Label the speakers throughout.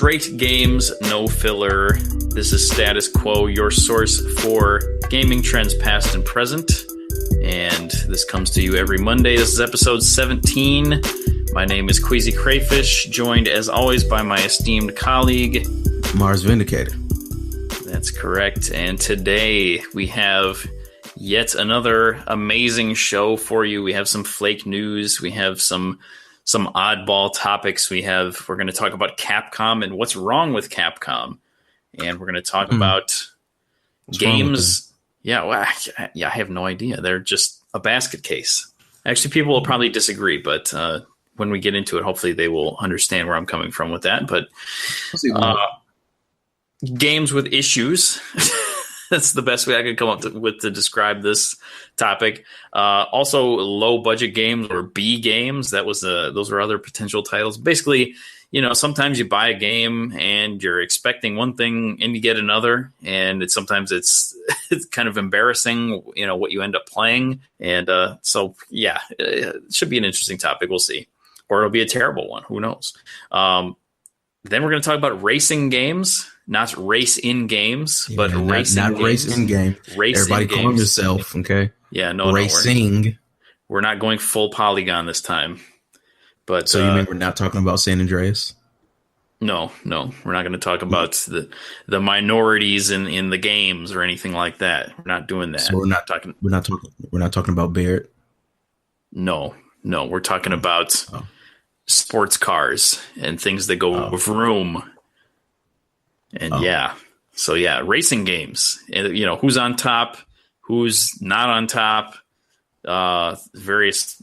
Speaker 1: Straight games, no filler. This is Status Quo, your source for gaming trends past and present. And this comes to you every Monday. This is episode 17. My name is Queasy Crayfish, joined as always by my esteemed colleague,
Speaker 2: Marz Vindicator.
Speaker 1: That's correct. And today we have yet another amazing show for you. We have some flake news. We have some oddball topics. We're going to talk about Capcom and what's wrong with Capcom. And we're going to talk about games. Yeah, well, I have no idea. They're just a basket case. Actually, people will probably disagree, but when we get into it, hopefully they will understand where I'm coming from with that. But games with issues. That's the best way I could come up with to describe this topic. Also, low budget games or B games. Those were other potential titles. Basically, sometimes you buy a game and you're expecting one thing and you get another, and sometimes it's kind of embarrassing, what you end up playing. And so it should be an interesting topic. We'll see, or it'll be a terrible one. Who knows? Then we're going to talk about racing games. Not race in games, but racing
Speaker 2: not
Speaker 1: games.
Speaker 2: Race in game. Everybody calm yourself, okay?
Speaker 1: Yeah, no,
Speaker 2: racing.
Speaker 1: We're not going full polygon this time. But
Speaker 2: so you mean we're not talking about San Andreas?
Speaker 1: No, we're not going to talk about the minorities in the games or anything like that. We're not doing that.
Speaker 2: So we're not talking about Barrett.
Speaker 1: No, we're talking about sports cars and things that go vroom. And racing games, and who's on top, who's not on top, various,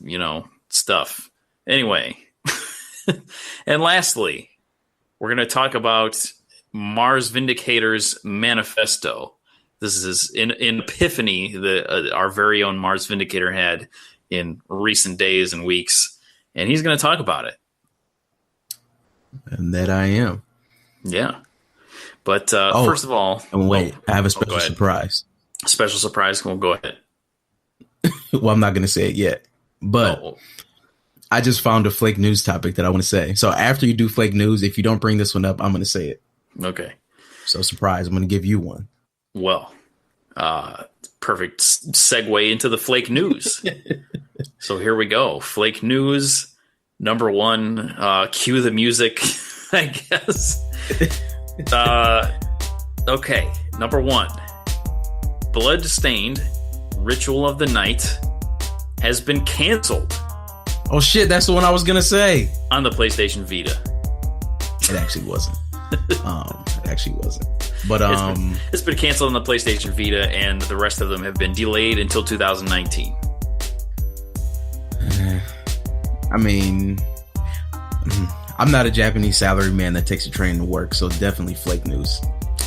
Speaker 1: stuff. Anyway. And lastly, we're going to talk about Marz Vindicator's Manifesto. This is an epiphany that our very own Marz Vindicator had in recent days and weeks. And he's going to talk about it.
Speaker 2: And that I am.
Speaker 1: Yeah. But first of all...
Speaker 2: Wait, I have a special surprise.
Speaker 1: Special surprise? Well, go ahead.
Speaker 2: Well, I'm not going to say it yet. But I just found a flake news topic that I want to say. So after you do flake news, if you don't bring this one up, I'm going to say it.
Speaker 1: Okay.
Speaker 2: So surprise, I'm going to give you one.
Speaker 1: Well, perfect segue into the flake news. So here we go. Flake news, number one. Cue the music, I guess. Okay, number one. Bloodstained Ritual of the Night has been canceled.
Speaker 2: Oh shit, that's the one I was gonna say.
Speaker 1: On the PlayStation Vita.
Speaker 2: It actually wasn't. But
Speaker 1: it's been canceled on the PlayStation Vita, and the rest of them have been delayed until 2019.
Speaker 2: I mean, I'm not a Japanese salary man that takes a train to work, so definitely flake news.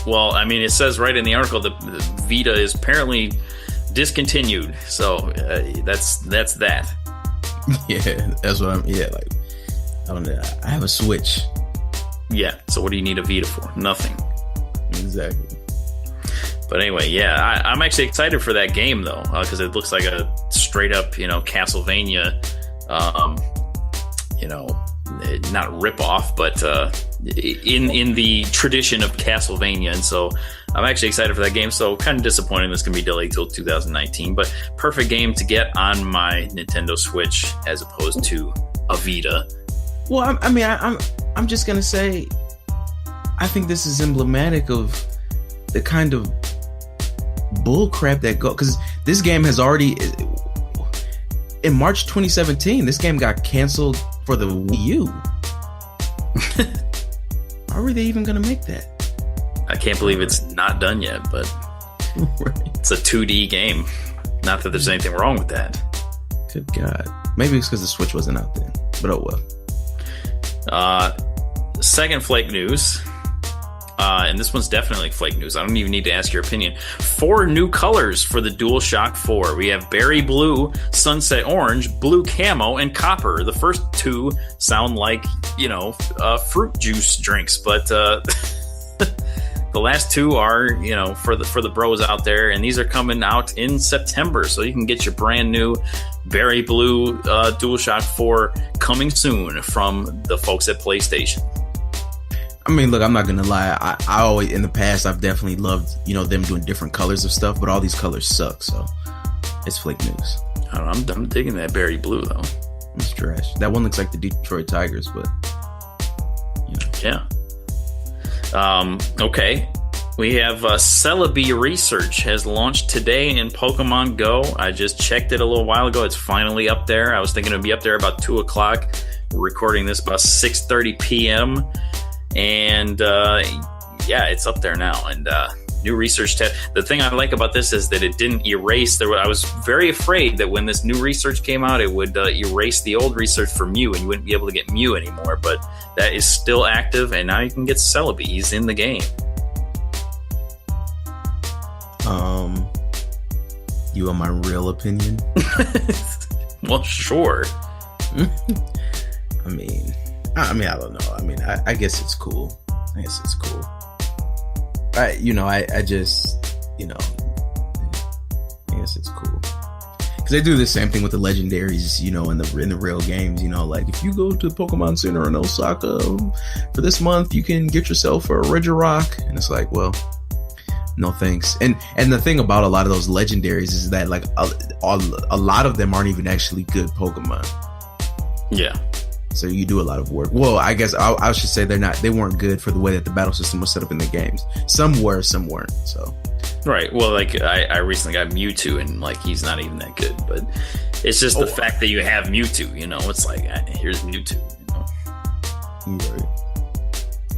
Speaker 1: Well, I mean, it says right in the article that the Vita is apparently discontinued, so that's that.
Speaker 2: Yeah, that's what I'm. Yeah, like I don't know. I have a Switch.
Speaker 1: Yeah. So what do you need a Vita for? Nothing.
Speaker 2: Exactly.
Speaker 1: But anyway, yeah, I'm actually excited for that game though, because it looks like a straight up, Castlevania, not rip off, but in the tradition of Castlevania, and so I'm actually excited for that game. So kind of disappointing this can be delayed till 2019, but perfect game to get on my Nintendo Switch as opposed to a Vita.
Speaker 2: Well, I'm just gonna say, I think this is emblematic of the kind of bull crap that because this game has already in March 2017 this game got canceled for the Wii U. How are they even gonna make that?
Speaker 1: I can't believe it's not done yet, but It's a 2D game. Not that there's anything wrong with that.
Speaker 2: Good God. Maybe it's because the Switch wasn't out then, but oh well.
Speaker 1: Second flake news, and this one's definitely flake news. I don't even need to ask your opinion. 4 new colors for the DualShock 4. We have berry blue, sunset orange, blue camo, and copper. The first 2 sound like, fruit juice drinks, but the last 2 are, for the bros out there, and these are coming out in September, so you can get your brand new berry blue DualShock 4 coming soon from the folks at PlayStation.
Speaker 2: I mean, look, I'm not gonna lie. I always, in the past, I've definitely loved, them doing different colors of stuff, but all these colors suck, so it's flake news.
Speaker 1: I don't know, I'm digging that berry blue though.
Speaker 2: It's trash. That one looks like the Detroit Tigers, but
Speaker 1: yeah. Okay. We have Celebi Research has launched today in Pokemon Go. I just checked it a little while ago. It's finally up there. I was thinking it'd be up there about 2 o'clock. We're recording this about 6:30 p.m. And yeah, it's up there now. And new research the thing I like about this is that it didn't erase. I was very afraid that when this new research came out, it would erase the old research for Mew, and you wouldn't be able to get Mew anymore. But that is still active, and now you can get Celebi. He's in the game.
Speaker 2: You want my real opinion?
Speaker 1: Well, sure.
Speaker 2: I mean, I don't know. I mean, I guess it's cool. I guess it's cool. Because they do the same thing with the legendaries, in the real games. Like if you go to the Pokemon Center in Osaka for this month, you can get yourself a Regirock, and it's like, well, no thanks. And the thing about a lot of those legendaries is that like a lot of them aren't even actually good Pokemon.
Speaker 1: Yeah.
Speaker 2: So you do a lot of work. Well, I guess I should say they weren't good for the way that the battle system was set up in the games. Some were, some weren't. So
Speaker 1: right. Well, like I recently got Mewtwo, and like he's not even that good. But it's just the fact that you have Mewtwo. It's like here's Mewtwo.
Speaker 2: Right.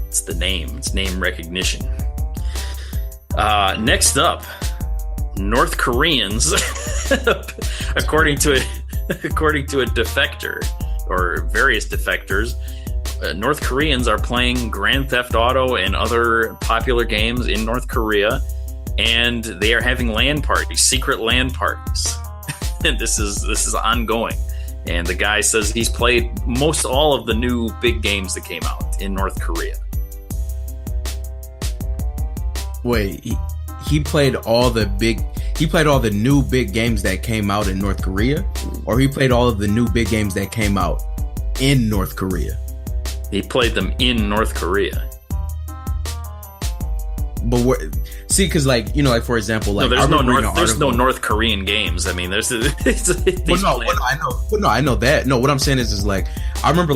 Speaker 1: It's the name. It's name recognition. Next up, North Koreans, according to a defector or various defectors, North Koreans are playing Grand Theft Auto and other popular games in North Korea, and they are having LAN parties, secret LAN parties. And this is ongoing. And the guy says he's played most all of the new big games that came out in North Korea.
Speaker 2: Wait, he played all the new big games that came out in North Korea, or he played all of the new big games that came out in North Korea?
Speaker 1: He played them in North Korea.
Speaker 2: But because like for example, like
Speaker 1: there's no North Korean games. I mean, I
Speaker 2: know that. No, what I'm saying is like I remember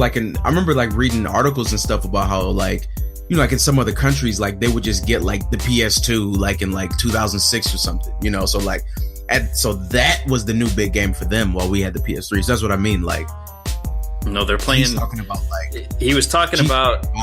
Speaker 2: reading articles and stuff about how like like in some other countries, like they would just get like the PS2 like in like 2006 or something, so like, so that was the new big game for them while we had the PS3. So that's what I mean. Like,
Speaker 1: no, they're playing.
Speaker 2: He's talking about like
Speaker 1: he was talking
Speaker 2: GTA
Speaker 1: about
Speaker 2: 5.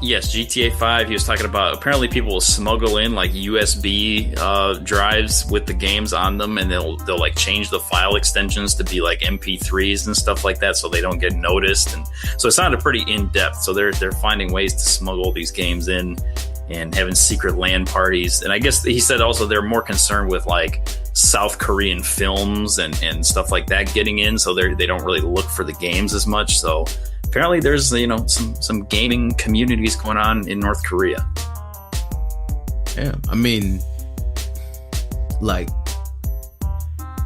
Speaker 1: Yes, GTA 5. He was talking about apparently people will smuggle in like USB drives with the games on them, and they'll like change the file extensions to be like MP3s and stuff like that, so they don't get noticed. And so it sounded pretty in depth. So they're finding ways to smuggle these games in and having secret LAN parties. And I guess he said also they're more concerned with like South Korean films and stuff like that getting in, so they don't really look for the games as much. So apparently there's some gaming communities going on in North Korea.
Speaker 2: Yeah, I mean, like,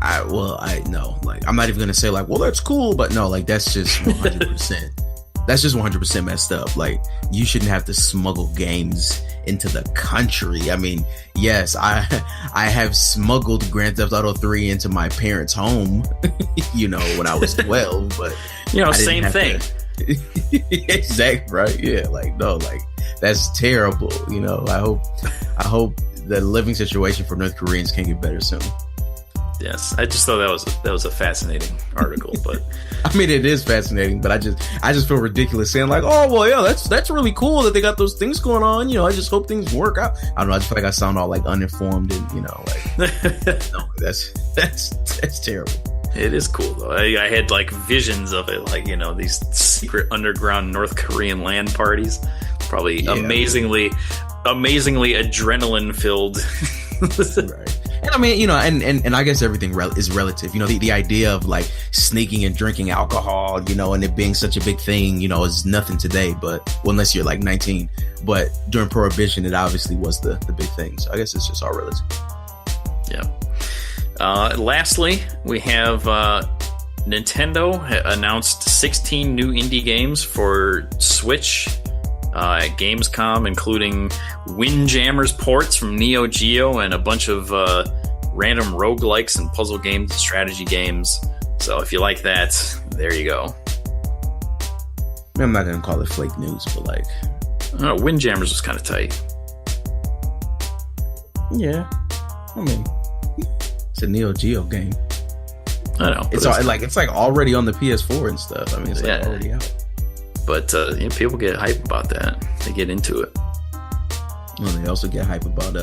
Speaker 2: I know, like, I'm not even gonna say like, well, that's cool, but no, like, that's just 100%. That's just 100% messed up. Like, you shouldn't have to smuggle games into the country. I mean, yes, I have smuggled Grand Theft Auto 3 into my parents' home, when I was 12, but
Speaker 1: same thing.
Speaker 2: Exactly, right? Yeah, like, no, like, that's terrible. I hope the living situation for North Koreans can get better soon.
Speaker 1: Yes, I just thought that was a fascinating article, but
Speaker 2: I mean, it is fascinating, but I just feel ridiculous saying like, oh well, yeah, that's really cool that they got those things going on. I just hope things work out. I don't know. I just feel like I sound all like uninformed and like no, that's terrible.
Speaker 1: It is cool though. I had like visions of it, like these secret underground North Korean LAN parties, probably amazingly adrenaline filled.
Speaker 2: Right. And I mean, and I guess everything is relative. The idea of like sneaking and drinking alcohol, and it being such a big thing, is nothing today. But unless you're like 19, but during Prohibition, it obviously was the big thing. So I guess it's just all relative.
Speaker 1: Yeah. Lastly, we have Nintendo announced 16 new indie games for Switch at Gamescom, including Windjammers ports from Neo Geo and a bunch of random roguelikes and puzzle games, strategy games. So if you like that, there you go.
Speaker 2: I'm not gonna call it flake news, but like,
Speaker 1: I don't know, Windjammers was kind of tight.
Speaker 2: Yeah, I mean, it's a Neo Geo game.
Speaker 1: I know.
Speaker 2: It's like already on the PS4 and stuff. I mean, it's like already out.
Speaker 1: But people get hype about that. They get into it.
Speaker 2: Well, they also get hype about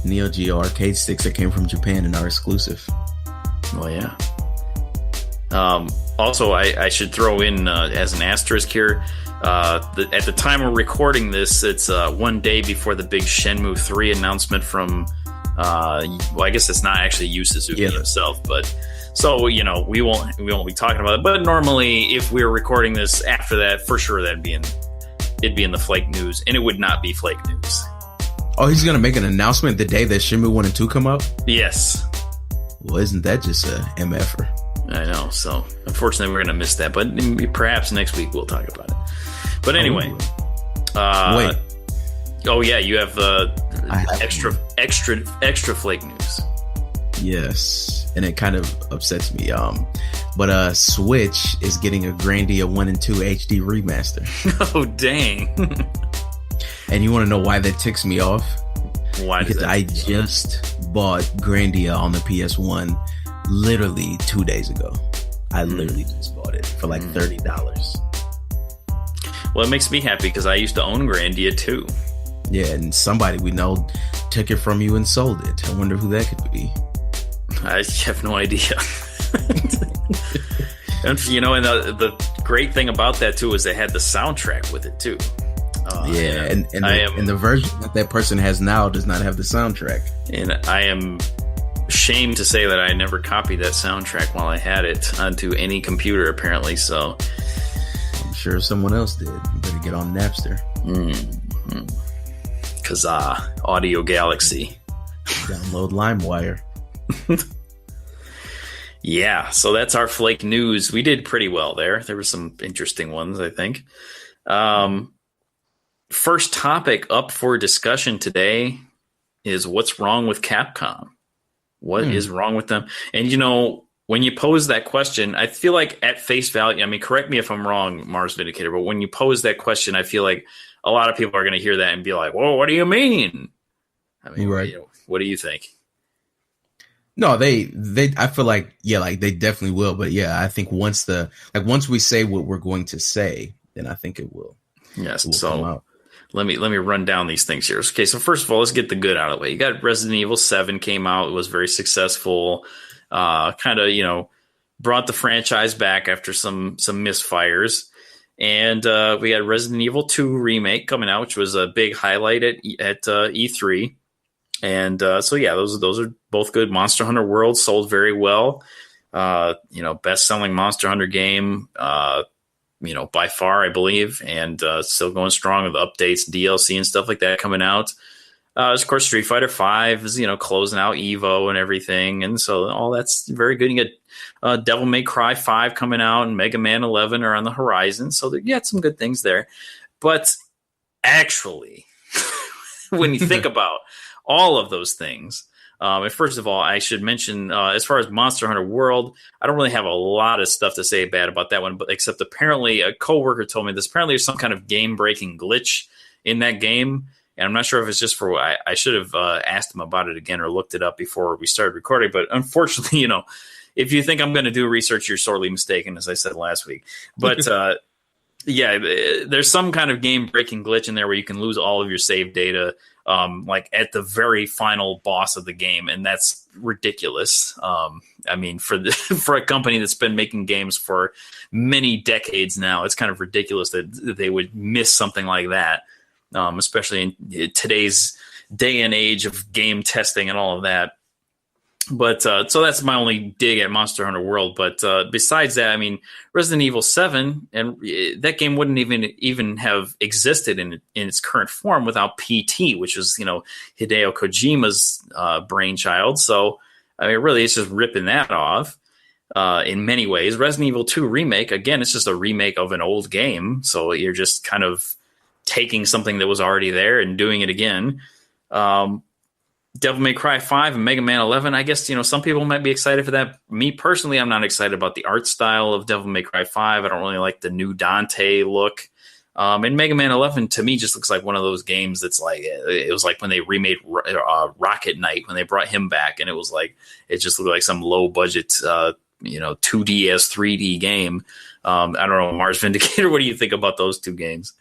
Speaker 2: Neo Geo arcade sticks that came from Japan and are exclusive.
Speaker 1: Well, yeah. Also, I should throw in as an asterisk here. At the time we're recording this, it's 1 day before the big Shenmue 3 announcement from. I guess it's not actually Yu Suzuki himself, but. So, we won't be talking about it. But normally, if we were recording this after that, for sure it'd be in the flake news, and it would not be flake news.
Speaker 2: Oh, he's gonna make an announcement the day that Shenmue 1 and 2 come out?
Speaker 1: Yes.
Speaker 2: Well, isn't that just a MFer?
Speaker 1: I know. So, unfortunately, we're gonna miss that. But perhaps next week we'll talk about it. But anyway,
Speaker 2: wait.
Speaker 1: Oh yeah, you have extra flake news.
Speaker 2: Yes, and it kind of upsets me. But Switch is getting a Grandia 1 and 2 HD remaster.
Speaker 1: Oh dang!
Speaker 2: And you want to know why that ticks me off?
Speaker 1: Why?
Speaker 2: Because I just bought Grandia on the PS1 literally 2 days ago. I literally just bought it for like $30.
Speaker 1: Well, it makes me happy because I used to own Grandia too.
Speaker 2: Yeah, and somebody we know took it from you and sold it. I wonder who that could be.
Speaker 1: I have no idea. And the great thing about that too is they had the soundtrack with it too.
Speaker 2: And the version that person has now does not have the soundtrack. And
Speaker 1: I am ashamed to say that I never copied that soundtrack while I had it onto any computer, apparently. So
Speaker 2: I'm sure someone else did. You better get on Napster.
Speaker 1: Kazaa, Audio Galaxy.
Speaker 2: Download LimeWire.
Speaker 1: Yeah, so that's our flake news. We did pretty well there. There were some interesting ones, I think. First topic up for discussion today is what's wrong with Capcom? What is wrong with them? And, when you pose that question, I feel like at face value, I mean, correct me if I'm wrong, Marz Vindicator, but when you pose that question, I feel like a lot of people are going to hear that and be like, whoa, what do you mean? I mean,
Speaker 2: right.
Speaker 1: What do you think?
Speaker 2: No, they I feel like they definitely will, but I think once we say what we're going to say, then I think it will.
Speaker 1: Yes, so let me run down these things here. Okay, so first of all, let's get the good out of the way. You got Resident Evil 7 came out, it was very successful. Kind of, brought the franchise back after some misfires. And we got Resident Evil 2 remake coming out, which was a big highlight at E3. And those are both good. Monster Hunter World sold very well. Best-selling Monster Hunter game, by far, I believe, and still going strong with updates, DLC, and stuff like that coming out. Of course, Street Fighter V is closing out Evo and everything, and so all that's very good. You get Devil May Cry 5 coming out, and Mega Man 11 are on the horizon, so you got some good things there. But actually, when you think about all of those things. And first of all, I should mention, as far as Monster Hunter World, I don't really have a lot of stuff to say bad about that one, but except apparently a coworker told me this. Apparently there's some kind of game-breaking glitch in that game, and I'm not sure if it's just for I should have asked him about it again or looked it up before we started recording, but unfortunately, if you think I'm going to do research, you're sorely mistaken, as I said last week. But there's some kind of game-breaking glitch in there where you can lose all of your save data like at the very final boss of the game, and that's ridiculous. I mean, for a company that's been making games for many decades now, it's kind of ridiculous that they would miss something like that, especially in today's day and age of game testing and all of that. But so that's my only dig at Monster Hunter World. But besides that, I mean, Resident Evil 7, and that game wouldn't even have existed in its current form without PT, which was Hideo Kojima's brainchild. So I mean, really, it's just ripping that off in many ways. Resident Evil 2 remake, again, it's just a remake of an old game. So you're just kind of taking something that was already there and doing it again. Devil May Cry 5 and Mega Man 11, I guess, some people might be excited for that. Me personally, I'm not excited about the art style of Devil May Cry 5. I don't really like the new Dante look. And Mega Man 11 to me just looks like one of those games that's like, it was like when they remade Rocket Knight, when they brought him back, and it just looked like some low budget, 2D as 3D game. I don't know, Mars Vindicator, what do you think about those two games?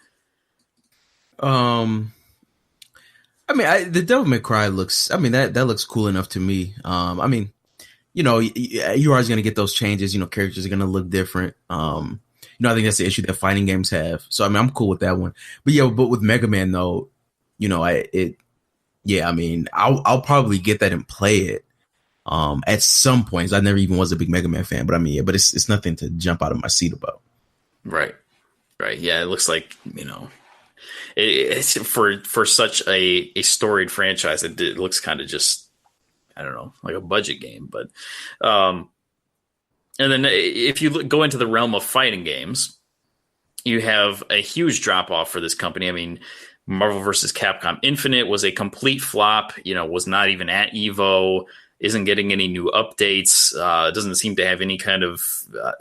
Speaker 2: The Devil May Cry looks, that looks cool enough to me. You're always going to get those changes. Characters are going to look different. I think that's the issue that fighting games have. So, I'm cool with that one. But with Mega Man, though, I'll probably get that and play it at some points. I never even was a big Mega Man fan, but but it's nothing to jump out of my seat about.
Speaker 1: Right. Yeah, it looks like, it's for such a storied franchise, it looks kind of just, I don't know, like a budget game. But and then if you go into the realm of fighting games, you have a huge drop off for this company. Marvel vs. Capcom Infinite was a complete flop, was not even at EVO, isn't getting any new updates, doesn't seem to have any kind of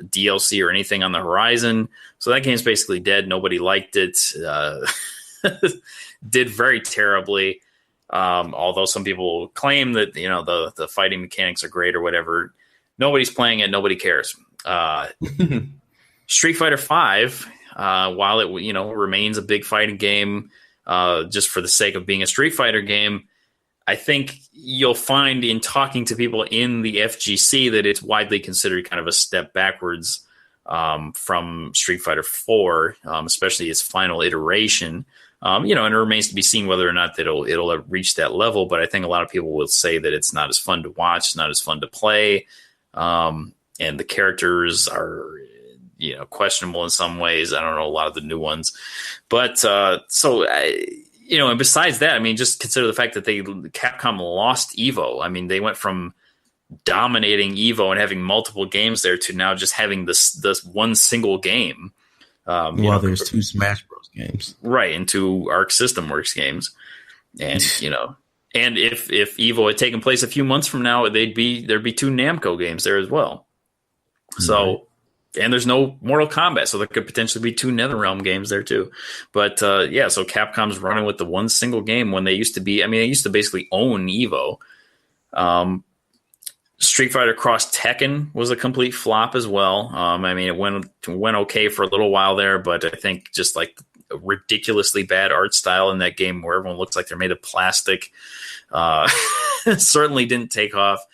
Speaker 1: DLC or anything on the horizon. So that game's basically dead. Nobody liked it. Did very terribly. Although some people claim that, the fighting mechanics are great or whatever. Nobody's playing it. Nobody cares. Street Fighter V, while it remains a big fighting game, just for the sake of being a Street Fighter game, I think you'll find in talking to people in the FGC that it's widely considered kind of a step backwards from Street Fighter 4, especially its final iteration. And it remains to be seen whether or not it'll reach that level. But I think a lot of people will say that it's not as fun to watch, it's not as fun to play. And the characters are, questionable in some ways. I don't know a lot of the new ones, but and besides that, just consider the fact that Capcom lost EVO. They went from dominating EVO and having multiple games there to now just having this one single game.
Speaker 2: There's two Smash Bros. Games,
Speaker 1: right, and two Arc System Works games, and and if EVO had taken place a few months from now, there'd be two Namco games there as well. So, and there's no Mortal Kombat, so there could potentially be two NetherRealm games there too. But so Capcom's running with the one single game when they used to be. They used to basically own EVO. Street Fighter Cross Tekken was a complete flop as well. It went okay for a little while there, but I think just like a ridiculously bad art style in that game where everyone looks like they're made of plastic certainly didn't take off.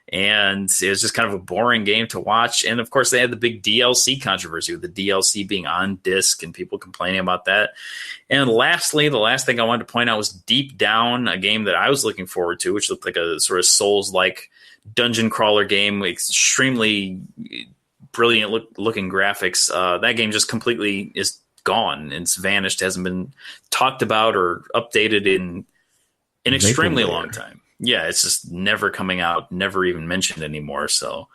Speaker 1: And it was just kind of a boring game to watch. And of course, they had the big DLC controversy with the DLC being on disc and people complaining about that. And lastly, the last thing I wanted to point out was Deep Down, a game that I was looking forward to, which looked like a sort of Souls-like dungeon crawler game, extremely brilliant looking graphics. That game just completely is gone. It's vanished, hasn't been talked about or updated in an extremely long time. Yeah, it's just never coming out, never even mentioned anymore. So,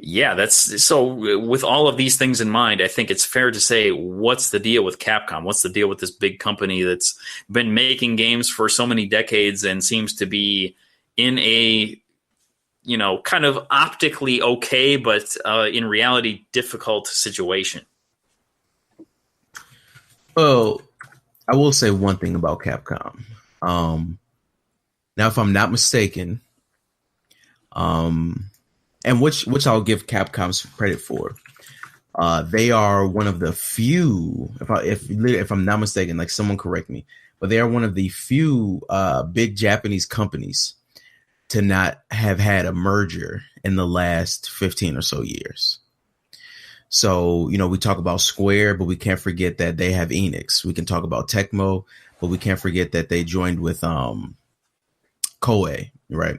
Speaker 1: with all of these things in mind, I think it's fair to say, what's the deal with Capcom? What's the deal with this big company that's been making games for so many decades and seems to be in a, kind of optically okay, but in reality, difficult situation?
Speaker 2: Well, I will say one thing about Capcom. Now, if I'm not mistaken, and which I'll give Capcom some credit for, they are one of the few. If I'm not mistaken, like someone correct me, but they are one of the few big Japanese companies to not have had a merger in the last 15 or so years. So, we talk about Square, but we can't forget that they have Enix. We can talk about Tecmo, but we can't forget that they joined with Koei, right?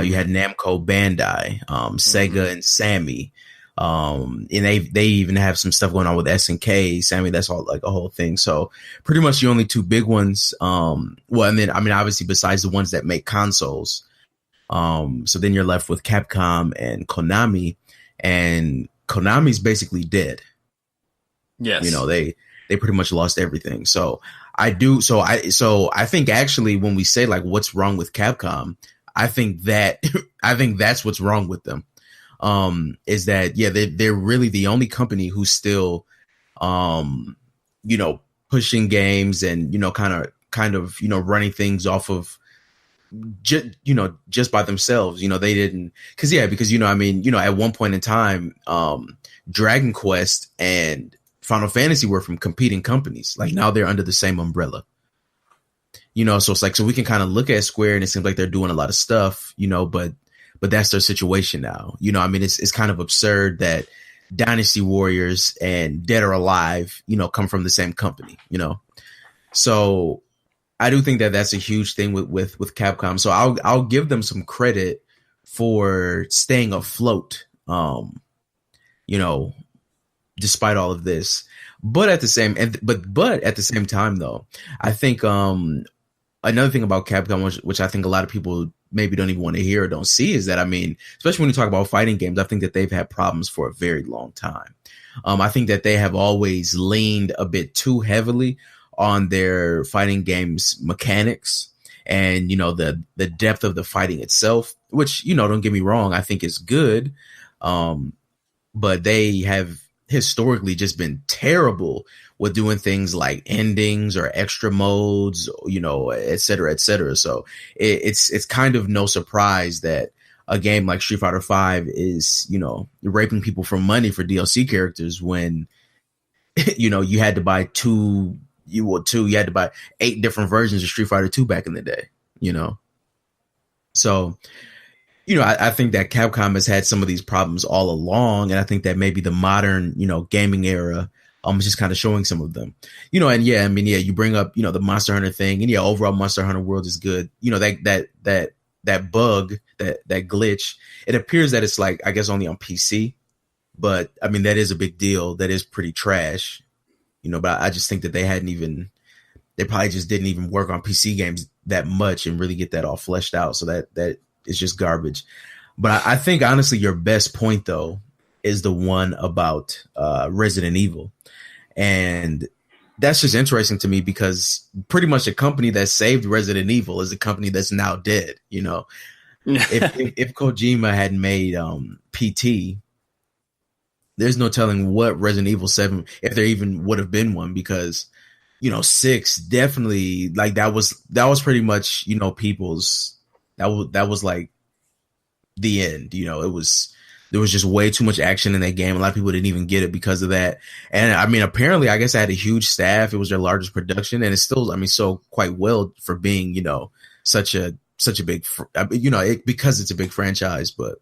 Speaker 2: You had Namco Bandai, Sega and Sammy. And they even have some stuff going on with SNK, Sammy. That's all like a whole thing. So pretty much the only two big ones. And then, obviously besides the ones that make consoles. So then you're left with Capcom and Konami, and Konami's basically dead.
Speaker 1: Yes.
Speaker 2: they pretty much lost everything. So I think actually when we say like what's wrong with Capcom, I think that's what's wrong with them. Is that they're really the only company who's still pushing games and kind of running things off of just by themselves. They didn't because at one point in time Dragon Quest and Final Fantasy were from competing companies. Like now they're under the same umbrella. So it's like, so we can kind of look at Square and it seems like they're doing a lot of stuff, but that's their situation now. It's kind of absurd that Dynasty Warriors and Dead or Alive, come from the same company, So I do think that that's a huge thing with Capcom. So I'll give them some credit for staying afloat, despite all of this. But at the same time, though, I think another thing about Capcom, which I think a lot of people maybe don't even want to hear or don't see, is that, especially when you talk about fighting games, I think that they've had problems for a very long time. I think that they have always leaned a bit too heavily on their fighting games mechanics and, the depth of the fighting itself, which, don't get me wrong, I think is good. But they have historically just been terrible with doing things like endings or extra modes, et cetera, et cetera. So it's kind of no surprise that a game like Street Fighter V is, raping people for money for DLC characters when, you had to buy you had to buy 8 different versions of Street Fighter 2 back in the day, So, I think that Capcom has had some of these problems all along. And I think that maybe the modern, gaming era is just kind of showing some of them, and you bring up, the Monster Hunter thing, and overall Monster Hunter World is good. That bug, that glitch, it appears that it's like, I guess only on PC, but that is a big deal. That is pretty trash, but I just think that they probably just didn't even work on PC games that much and really get that all fleshed out. So that is just garbage. But I think honestly, your best point though is the one about Resident Evil. And that's just interesting to me because pretty much a company that saved Resident Evil is a company that's now dead. If Kojima hadn't made PT, there's no telling what Resident Evil 7, if there even would have been one, because 6 definitely, like, that was pretty much people's, that was like the end. There was just way too much action in that game. A lot of people didn't even get it because of that. And apparently, I guess I had a huge staff. It was their largest production, and it's still, so quite well for being, such a big, because it's a big franchise. But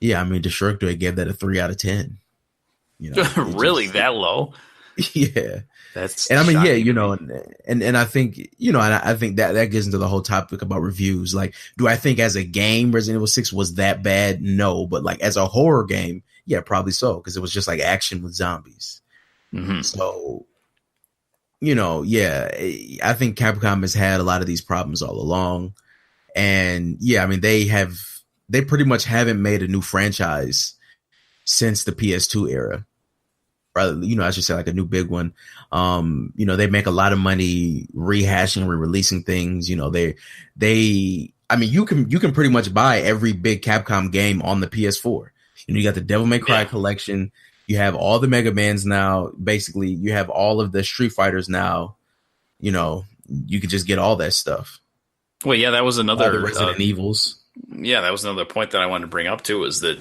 Speaker 2: yeah, Destructor gave that a 3 out of 10.
Speaker 1: Really, that low?
Speaker 2: Yeah.
Speaker 1: That's
Speaker 2: and
Speaker 1: shocking.
Speaker 2: and I think, and I think that gets into the whole topic about reviews. Like, do I think as a game Resident Evil 6 was that bad? No, but like as a horror game, yeah, probably so, because it was just like action with zombies.
Speaker 1: Mm-hmm.
Speaker 2: So, I think Capcom has had a lot of these problems all along, and they pretty much haven't made a new franchise since the PS2 era. Rather, I should say like a new big one. They make a lot of money rehashing and re-releasing things. You can pretty much buy every big Capcom game on the PS4. You got the Devil May Cry collection. You have all the Mega Mans now. Basically, you have all of the Street Fighters now. You can just get all that stuff.
Speaker 1: Well, yeah, that was another
Speaker 2: all the Resident Evils.
Speaker 1: Yeah, that was another point that I wanted to bring up too, is that,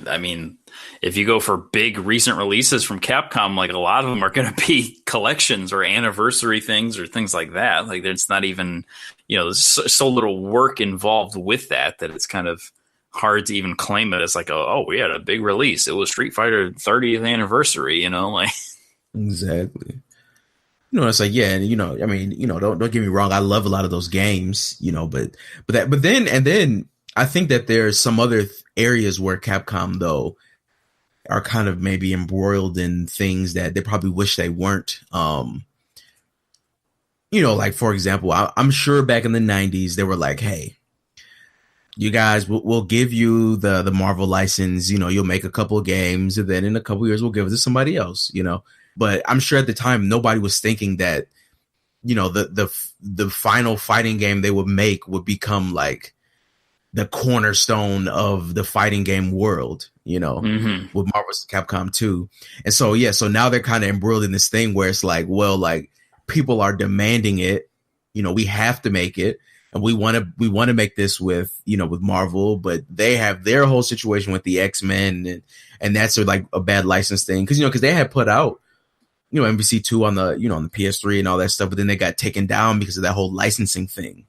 Speaker 1: if you go for big recent releases from Capcom, like a lot of them are going to be collections or anniversary things or things like that. Like there's not even, there's so little work involved with that it's kind of hard to even claim it as like, we had a big release. It was Street Fighter 30th anniversary, like.
Speaker 2: Exactly. It's like, yeah, and don't get me wrong. I love a lot of those games, but then I think that there's some other areas where Capcom, though, are kind of maybe embroiled in things that they probably wish they weren't. Like, for example, I'm sure back in the 90s, they were like, hey, you guys, we'll give you the Marvel license. You'll make a couple of games, and then in a couple of years, we'll give it to somebody else, But I'm sure at the time nobody was thinking that, the final fighting game they would make would become like the cornerstone of the fighting game world, with Marvel vs. Capcom 2. And so, so now they're kind of embroiled in this thing where it's like, well, like people are demanding it, we have to make it. And we want to make this with Marvel, but they have their whole situation with the X-Men and that's like a bad license thing. Cause they had put out, MVC2 on the, on the PS3 and all that stuff, but then they got taken down because of that whole licensing thing,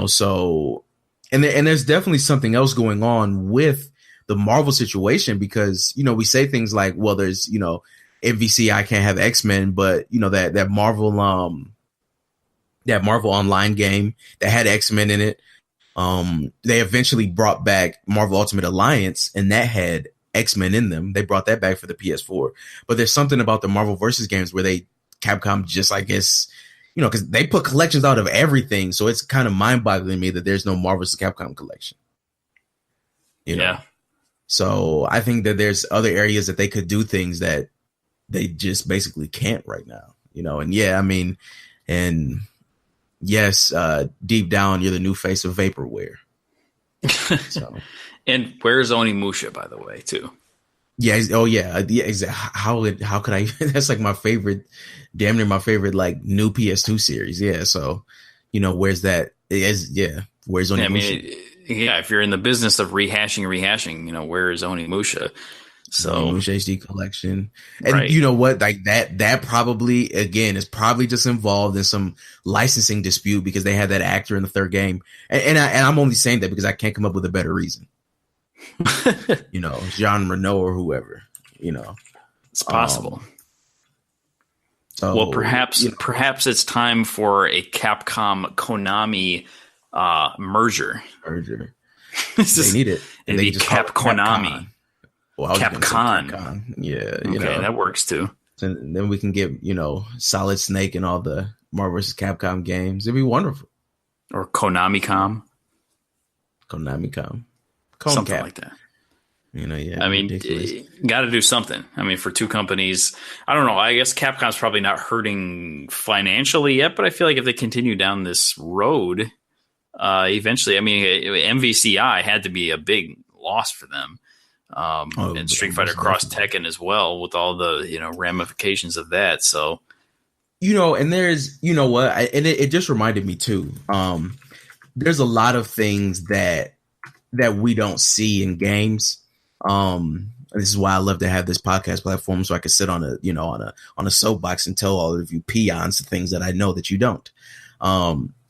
Speaker 2: so, and there's definitely something else going on with the Marvel situation because, we say things like, well, there's, MVC, I can't have X-Men, but that Marvel, that Marvel Online game that had X-Men in it. They eventually brought back Marvel Ultimate Alliance, and that had X-Men in them. They brought that back for the PS4. But there's something about the Marvel Versus games where Capcom just, I guess, because they put collections out of everything. So it's kind of mind-boggling to me that there's no Marvel vs. Capcom collection.
Speaker 1: Yeah.
Speaker 2: So I think that there's other areas that they could do things that they just basically can't right now. And yeah, I mean, and yes, deep down, you're the new face of vaporware. So.
Speaker 1: And where's Onimusha, by the way, too?
Speaker 2: Yeah. Oh, yeah. Yeah. Exactly. How could I? That's like my favorite, damn near my favorite, like new PS2 series. Yeah. So, where's that? Where's Onimusha?
Speaker 1: I mean, if you're in the business of rehashing, where is Onimusha? So
Speaker 2: Onimusha HD collection, and
Speaker 1: right.
Speaker 2: You know what? Like that probably again is probably just involved in some licensing dispute because they had that actor in the third game, and I'm only saying that because I can't come up with a better reason. Jean Reno or whoever.
Speaker 1: It's possible.
Speaker 2: So,
Speaker 1: well, perhaps it's time for a Capcom Konami merger.
Speaker 2: They need it.
Speaker 1: It'd be Capconami.
Speaker 2: Well,
Speaker 1: Capcom.
Speaker 2: Yeah.
Speaker 1: Okay, that works too.
Speaker 2: And then we can get, Solid Snake and all the Marvel vs. Capcom games. It'd be wonderful.
Speaker 1: Or Konami-Com. Something like that.
Speaker 2: Yeah.
Speaker 1: I mean, got to do something. I mean, for two companies, I don't know. I guess Capcom's probably not hurting financially yet, but I feel like if they continue down this road, eventually, I mean, MVCI had to be a big loss for them. And Street Fighter Cross Tekken as well, with all the ramifications of that. So,
Speaker 2: and there's and it just reminded me too. There's a lot of things that we don't see in games. This is why I love to have this podcast platform, so I can sit on a soapbox and tell all of you peons the things that I know that you don't.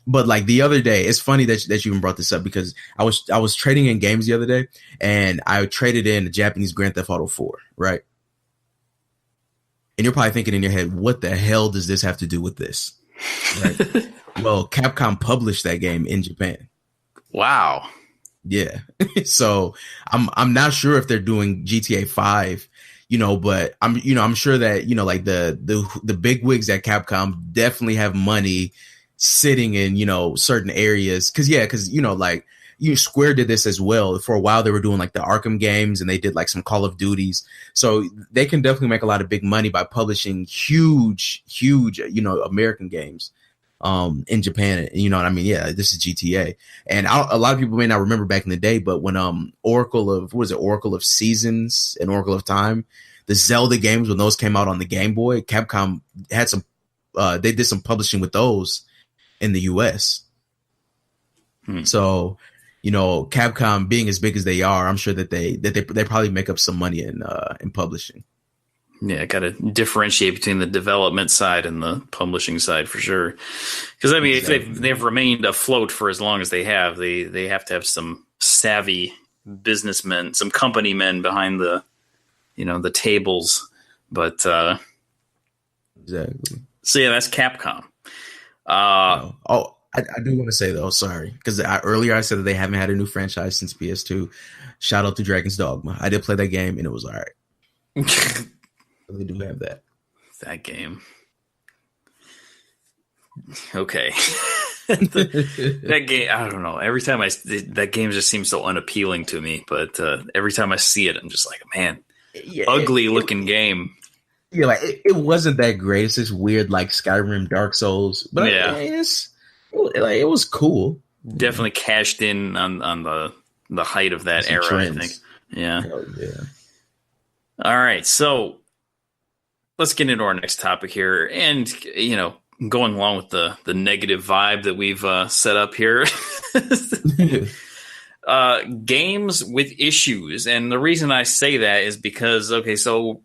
Speaker 2: But like the other day, it's funny that you even brought this up because I was trading in games the other day, and I traded in the Japanese Grand Theft Auto 4, right? And you're probably thinking in your head, what the hell does this have to do with this? Right? Well, Capcom published that game in Japan.
Speaker 1: Wow.
Speaker 2: Yeah. So I'm not sure if they're doing GTA 5, but I'm sure that like the big wigs at Capcom definitely have money sitting in certain areas because like Square did this as well. For a while they were doing like the Arkham games, and they did like some Call of Duties, so they can definitely make a lot of big money by publishing huge American games in Japan. You know what I mean? Yeah, this is GTA, and a lot of people may not remember back in the day, but when Oracle of Seasons and Oracle of Time, the Zelda games, when those came out on the Game Boy, Capcom had some they did some publishing with those in the US. So, Capcom being as big as they are, I'm sure that they probably make up some money in publishing.
Speaker 1: Yeah, got to differentiate between the development side and the publishing side for sure. Because I mean, exactly. If they've remained afloat for as long as they have to have some savvy businessmen, some company men behind the tables. But
Speaker 2: exactly.
Speaker 1: So yeah, that's Capcom.
Speaker 2: I do want to say though, sorry, because earlier I said that they haven't had a new franchise since PS2. Shout out to Dragon's Dogma. I did play that game and it was all right. They do have that
Speaker 1: game. Okay. That game, I don't know. Every time that game just seems so unappealing to me, but every time I see it, I'm just like, man, ugly looking game.
Speaker 2: Yeah, like it wasn't that great. It's just weird, like Skyrim, Dark Souls, but
Speaker 1: Yeah.
Speaker 2: it was cool.
Speaker 1: Definitely cashed in on the height of that era, trends. I think. Yeah.
Speaker 2: Hell yeah.
Speaker 1: All right, so let's get into our next topic here, and going along with the negative vibe that we've set up here. Games with issues. And the reason I say that is because, so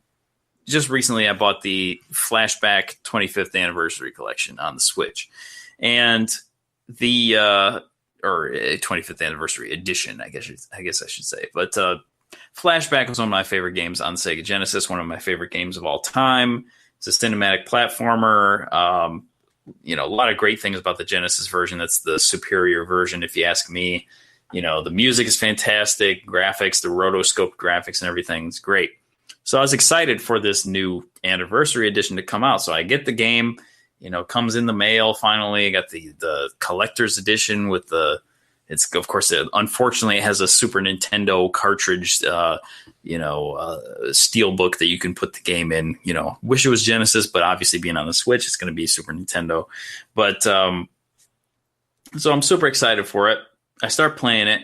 Speaker 1: just recently I bought the Flashback 25th Anniversary Collection on the Switch. And the, or 25th Anniversary Edition, I guess I should say. But Flashback was one of my favorite games on the Sega Genesis, one of my favorite games of all time. It's a cinematic platformer. A lot of great things about the Genesis version. That's the superior version, if you ask me. The music is fantastic, graphics, the rotoscope graphics and everything's great. So I was excited for this new anniversary edition to come out. So I get the game, comes in the mail finally. I got the collector's edition with unfortunately it has a Super Nintendo cartridge, steel book that you can put the game in. Wish it was Genesis, but obviously being on the Switch, it's going to be Super Nintendo. But so I'm super excited for it. I start playing it,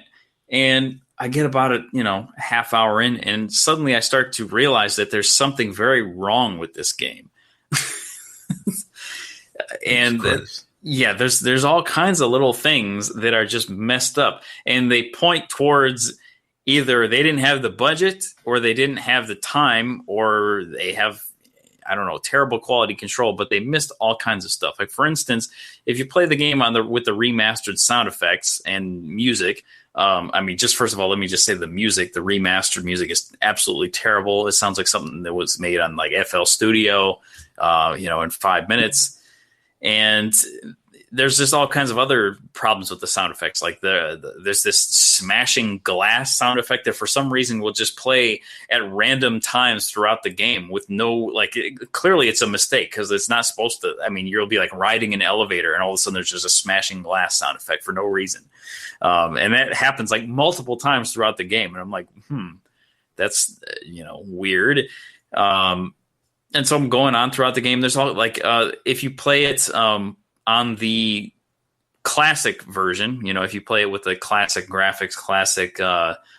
Speaker 1: and I get about a half hour in, and suddenly I start to realize that there's something very wrong with this game. And there's all kinds of little things that are just messed up, and they point towards either they didn't have the budget, or they didn't have the time, or they have, I don't know, terrible quality control, but they missed all kinds of stuff. Like, for instance, if you play the game with the remastered sound effects and music, just first of all, let me just say the remastered music is absolutely terrible. It sounds like something that was made on like FL Studio, in 5 minutes. And there's just all kinds of other problems with the sound effects. Like there's this smashing glass sound effect that for some reason will just play at random times throughout the game with no, clearly it's a mistake because it's not supposed to. You'll be like riding an elevator and all of a sudden there's just a smashing glass sound effect for no reason. And that happens like multiple times throughout the game. And I'm like, that's, weird. And so I'm going on throughout the game. There's all if you play it, on the classic version, if you play it with the classic graphics, classic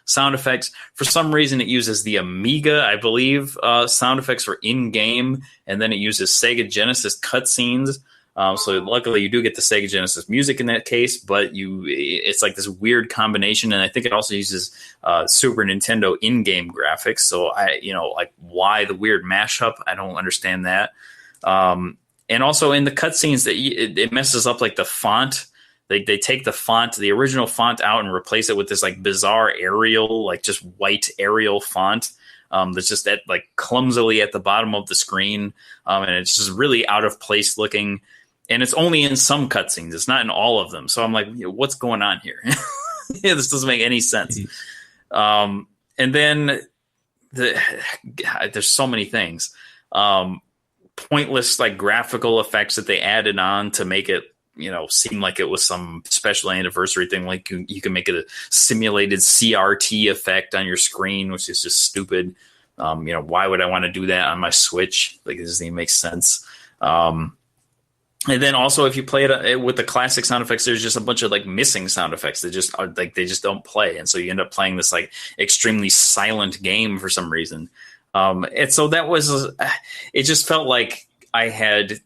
Speaker 1: sound effects, for some reason it uses the Amiga, I believe, sound effects for in-game, and then it uses Sega Genesis cutscenes. So luckily you do get the Sega Genesis music in that case, but it's like this weird combination, and I think it also uses Super Nintendo in-game graphics. So why the weird mashup? I don't understand that. And also in the cutscenes, that it messes up like the font. They take the font, the original font, out and replace it with this like bizarre Arial, like just white Arial font that's just clumsily at the bottom of the screen, and it's just really out of place looking. And it's only in some cutscenes; it's not in all of them. So I'm like, what's going on here? This doesn't make any sense. And then there's so many things. Pointless graphical effects that they added on to make it seem like it was some special anniversary thing. Like you can make it a simulated CRT effect on your screen, which is just stupid. Why would I want to do that on my Switch? It doesn't even make sense. And then also if you play it with the classic sound effects, there's just a bunch of missing sound effects that just are they just don't play, and so you end up playing this extremely silent game for some reason. And so that was, it just felt like I had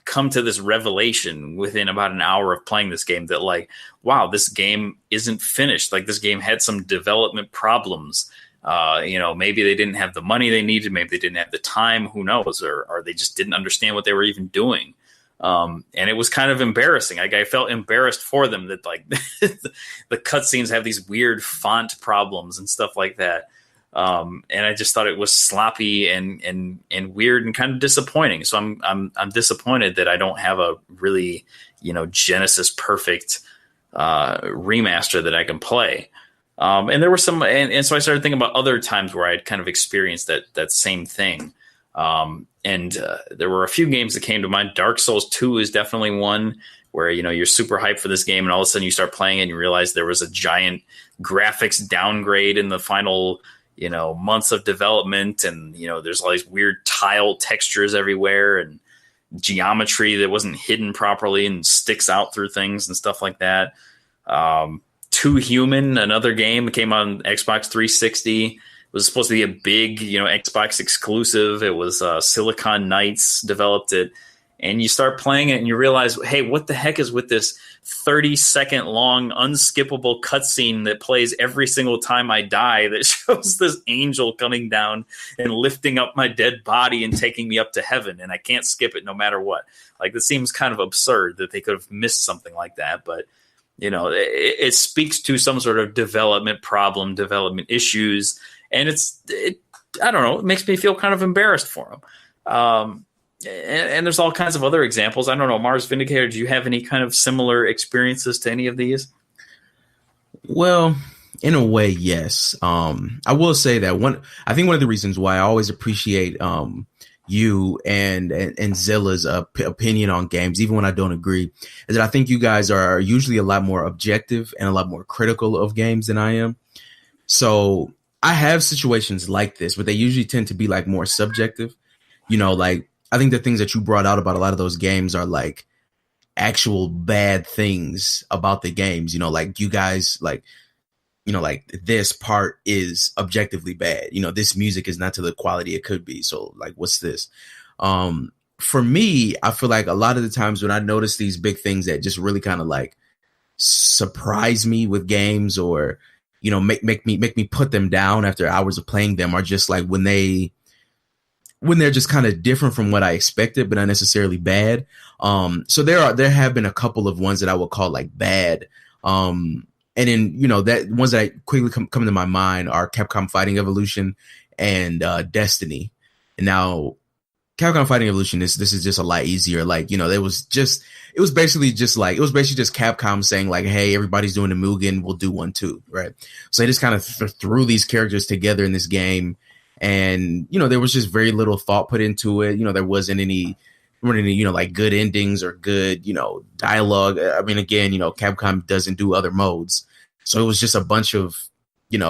Speaker 1: come to this revelation within about an hour of playing this game that wow, this game isn't finished. This game had some development problems. Maybe they didn't have the money they needed. Maybe they didn't have the time. Who knows? Or they just didn't understand what they were even doing. And it was kind of embarrassing. I felt embarrassed for them that the cutscenes have these weird font problems and stuff like that. And I just thought it was sloppy and weird and kind of disappointing. So I'm disappointed that I don't have a really, Genesis perfect remaster that I can play. And there were some, and so I started thinking about other times where I had kind of experienced that same thing. And there were a few games that came to mind. Dark Souls 2 is definitely one where, you're super hyped for this game and all of a sudden you start playing it and you realize there was a giant graphics downgrade in the final months of development, and there's all these weird tile textures everywhere and geometry that wasn't hidden properly and sticks out through things and stuff like that. Too Human, another game that came on Xbox 360. It was supposed to be a big, Xbox exclusive. It was Silicon Knights developed it. And you start playing it and you realize, hey, what the heck is with this 30-second long unskippable cutscene that plays every single time I die that shows this angel coming down and lifting up my dead body and taking me up to heaven, and I can't skip it no matter what. Like, this seems kind of absurd that they could have missed something like that, but it speaks to some sort of development problem, development issues, and I don't know, it makes me feel kind of embarrassed for them. And there's all kinds of other examples. I don't know, Mars Vindicator, do you have any kind of similar experiences to any of these?
Speaker 2: Well, in a way, yes. I will say that I think one of the reasons why I always appreciate you and Zilla's opinion on games, even when I don't agree, is that I think you guys are usually a lot more objective and a lot more critical of games than I am. So I have situations like this, but they usually tend to be like more subjective. Like, I think the things that you brought out about a lot of those games are like actual bad things about the games, like you guys like this part is objectively bad. This music is not to the quality it could be. So like, what's this? For me, I feel like a lot of the times when I notice these big things that just really kind of like surprise me with games, or, make me put them down after hours of playing them, are just like when they're just kind of different from what I expected, but not necessarily bad. So there have been a couple of ones that I would call like bad. And then, that ones that I quickly come to my mind are Capcom Fighting Evolution and Destiny. And now Capcom Fighting Evolution, this is just a lot easier. Like, it was basically just Capcom saying like, hey, everybody's doing a Mugen, we'll do one too. Right. So they just kind of threw these characters together in this game. And, there was just very little thought put into it. There wasn't any, like good endings or good, dialogue. I mean, again, Capcom doesn't do other modes. So it was just a bunch of, it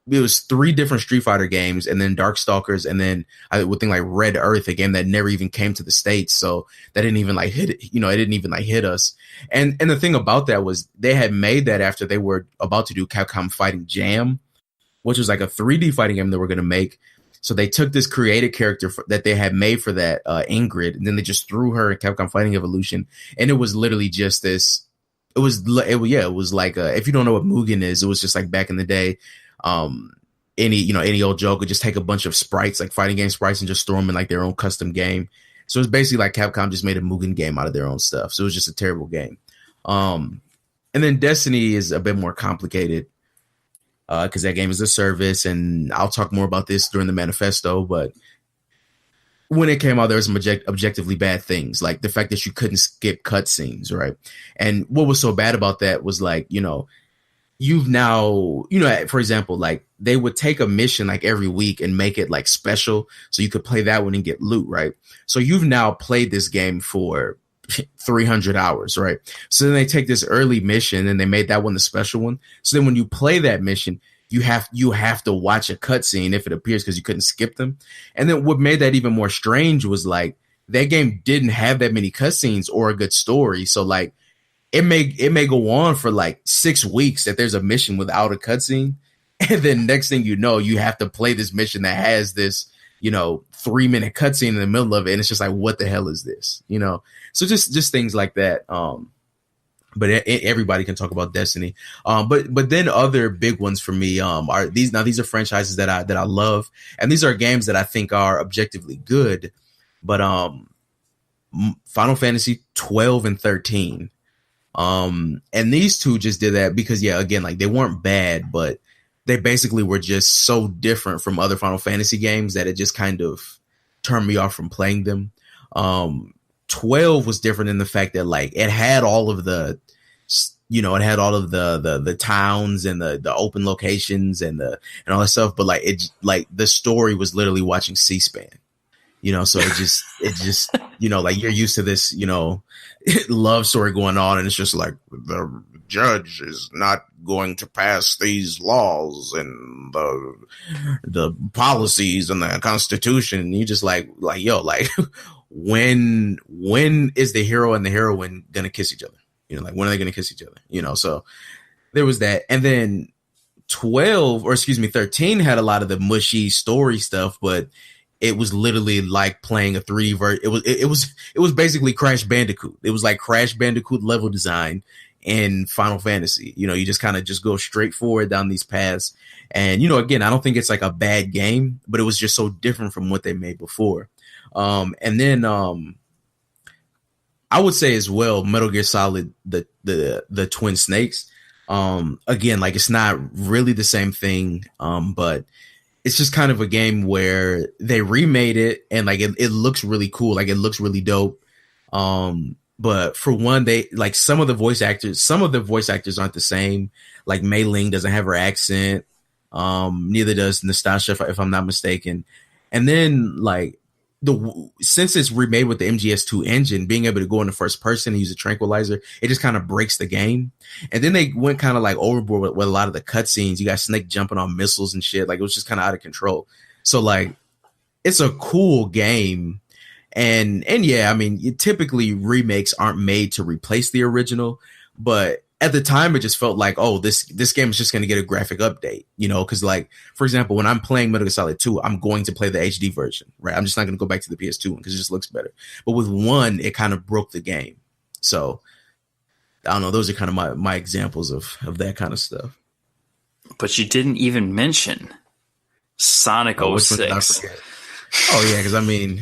Speaker 2: was 3 different Street Fighter games, and then Darkstalkers, and then I would think like Red Earth, a game that never even came to the States. So that didn't even like hit it, it didn't even like hit us. And the thing about that was they had made that after they were about to do Capcom Fighting Jam, which was like a 3D fighting game they were going to make. So they took this created character that they had made for that, Ingrid, and then they just threw her in Capcom Fighting Evolution. And it was literally just this. It was like if you don't know what Mugen is, it was just like back in the day. Any old joke would just take a bunch of sprites, like fighting game sprites, and just throw them in like their own custom game. So it's basically like Capcom just made a Mugen game out of their own stuff. So it was just a terrible game. And then Destiny is a bit more complicated. Because that game is a service, and I'll talk more about this during the manifesto. But when it came out, there were some objectively bad things, like the fact that you couldn't skip cutscenes, right? And what was so bad about that was like, you've now, for example, like they would take a mission like every week and make it like special, so you could play that one and get loot, right? So you've now played this game for 300 hours, right? So then they take this early mission and they made that one the special one. So then when you play that mission, you have to watch a cutscene if it appears, because you couldn't skip them. And then what made that even more strange was like that game didn't have that many cutscenes or a good story. So like it may go on for like 6 weeks that there's a mission without a cutscene, and then next thing you know, you have to play this mission that has this 3-minute cutscene in the middle of it, and it's just like, what the hell is this? So just things like that. But everybody can talk about Destiny. But then other big ones for me are these. Now these are franchises that I love, and these are games that I think are objectively good. But Final Fantasy 12 and 13, and these two just did that because again, like they weren't bad, but they basically were just so different from other Final Fantasy games that it just kind of turned me off from playing them. 12 was different in the fact that like it had all of the, the towns and the open locations and all that stuff, but like the story was literally watching C-SPAN. So it just like you're used to this, love story going on, and it's just like the judge is not going to pass these laws in the policies and the Constitution. And you just like yo, like when is the hero and the heroine gonna kiss each other? You know, like when are they gonna kiss each other? You know, so there was that, and then 13 had a lot of the mushy story stuff, but it was literally like playing a 3D version. It was basically Crash Bandicoot. It was like Crash Bandicoot level design in Final Fantasy. You know, you just kind of just go straight forward down these paths. And, you know, again, I don't think it's like a bad game, but it was just so different from what they made before. And then I would say as well, Metal Gear Solid, the Twin Snakes. Again, like it's not really the same thing, but it's just kind of a game where they remade it and like it looks really cool, like it looks really dope. But for one, they like some of the voice actors aren't the same. Like Mei Ling doesn't have her accent. Neither does Nastasha, if I'm not mistaken. And then like since it's remade with the MGS2 engine, being able to go into first person and use a tranquilizer, it just kind of breaks the game. And then they went kind of like overboard with a lot of the cutscenes. You got Snake jumping on missiles and shit. Like it was just kind of out of control. So like, it's a cool game. And yeah, I mean, typically remakes aren't made to replace the original, but at the time it just felt like, oh, this game is just going to get a graphic update, you know? Cause like, for example, when I'm playing Metal Gear Solid 2, I'm going to play the HD version, right? I'm just not going to go back to the PS2 one cause it just looks better. But with 1, it kind of broke the game. So I don't know. Those are kind of my examples of that kind of stuff.
Speaker 1: But you didn't even mention Sonic 06.
Speaker 2: Oh yeah. Cause I mean,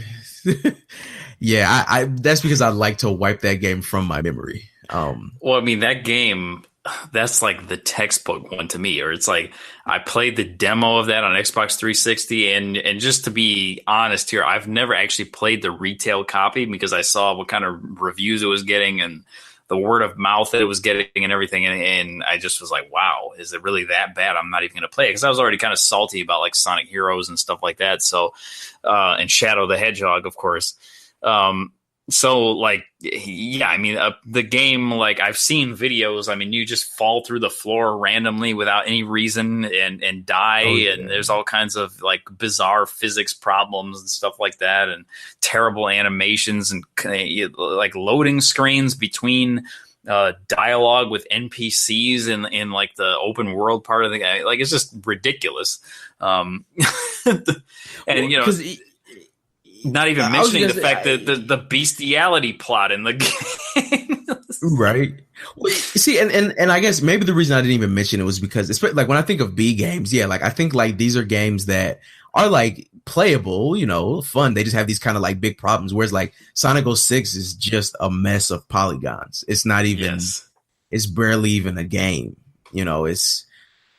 Speaker 2: yeah, I that's because I like to wipe that game from my memory.
Speaker 1: Well, I mean, that game, that's like the textbook one to me, or it's like I played the demo of that on Xbox 360. And just to be honest here, I've never actually played the retail copy because I saw what kind of reviews it was getting and the word of mouth that it was getting and everything. And I just was like, wow, is it really that bad? I'm not even going to play it because I was already kind of salty about like Sonic Heroes and stuff like that. So, and Shadow the Hedgehog, of course. So like, yeah, I mean, the game, like I've seen videos. I mean, you just fall through the floor randomly without any reason and die. Oh, yeah. And there's all kinds of like bizarre physics problems and stuff like that. And terrible animations and like loading screens between dialogue with NPCs in like the open world part of the game. Like, it's just ridiculous. And, you know, not even mentioning the fact that the bestiality plot in the game.
Speaker 2: Right. Well, see, and I guess maybe the reason I didn't even mention it was because it's like when I think of B games, yeah, like I think like these are games that are like playable, you know, fun. They just have these kind of like big problems. Whereas like Sonic 06 is just a mess of polygons. It's not even, It's barely even a game. You know, it's,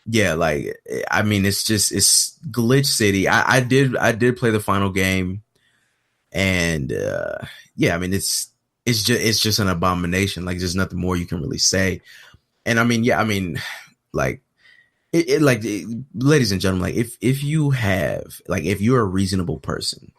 Speaker 2: yeah, like, I mean, it's Glitch City. I did play the final game. And yeah, I mean, it's just an abomination. Like, there's nothing more you can really say. And I mean, yeah, I mean, like, ladies and gentlemen, like, if you're a reasonable person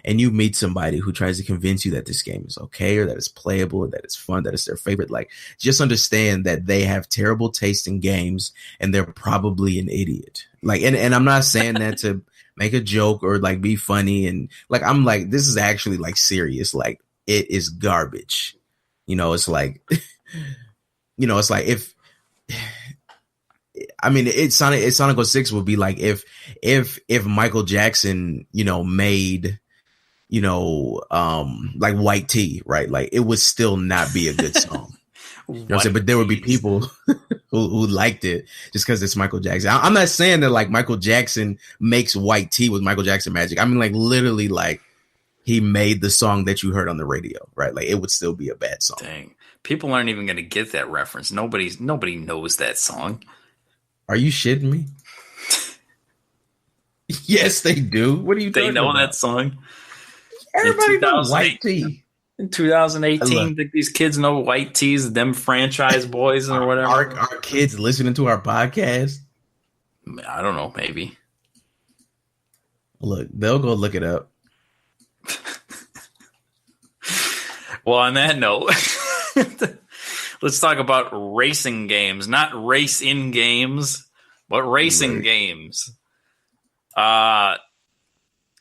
Speaker 2: and you meet somebody who tries to convince you that this game is okay or that it's playable or that it's fun, that it's their favorite, like, just understand that they have terrible taste in games and they're probably an idiot. Like, and I'm not saying that to make a joke or like be funny. And like, I'm like, this is actually like serious. Like, it is garbage. You know, it's like, you know, it's like Sonic 06 would be like if Michael Jackson, you know, made, you know, like White Tea, right? Like, it would still not be a good song. You know what I'm saying? But there would be people who liked it just because it's Michael Jackson. I'm not saying that like Michael Jackson makes White Tea with Michael Jackson magic. I mean, like, literally, like, he made the song that you heard on the radio, right? Like, it would still be a bad song.
Speaker 1: Dang. People aren't even going to get that reference. Nobody knows that song.
Speaker 2: Are you shitting me? Yes, they do. What are you talking about? They know
Speaker 1: that song.
Speaker 2: Everybody knows White Tea.
Speaker 1: In 2018, think these kids know White Tees, them franchise boys or whatever.
Speaker 2: Are kids listening to our podcast?
Speaker 1: I don't know, maybe.
Speaker 2: Look, they'll go look it up.
Speaker 1: Well, on that note, let's talk about racing games, not race in games, What racing
Speaker 2: Right.
Speaker 1: games?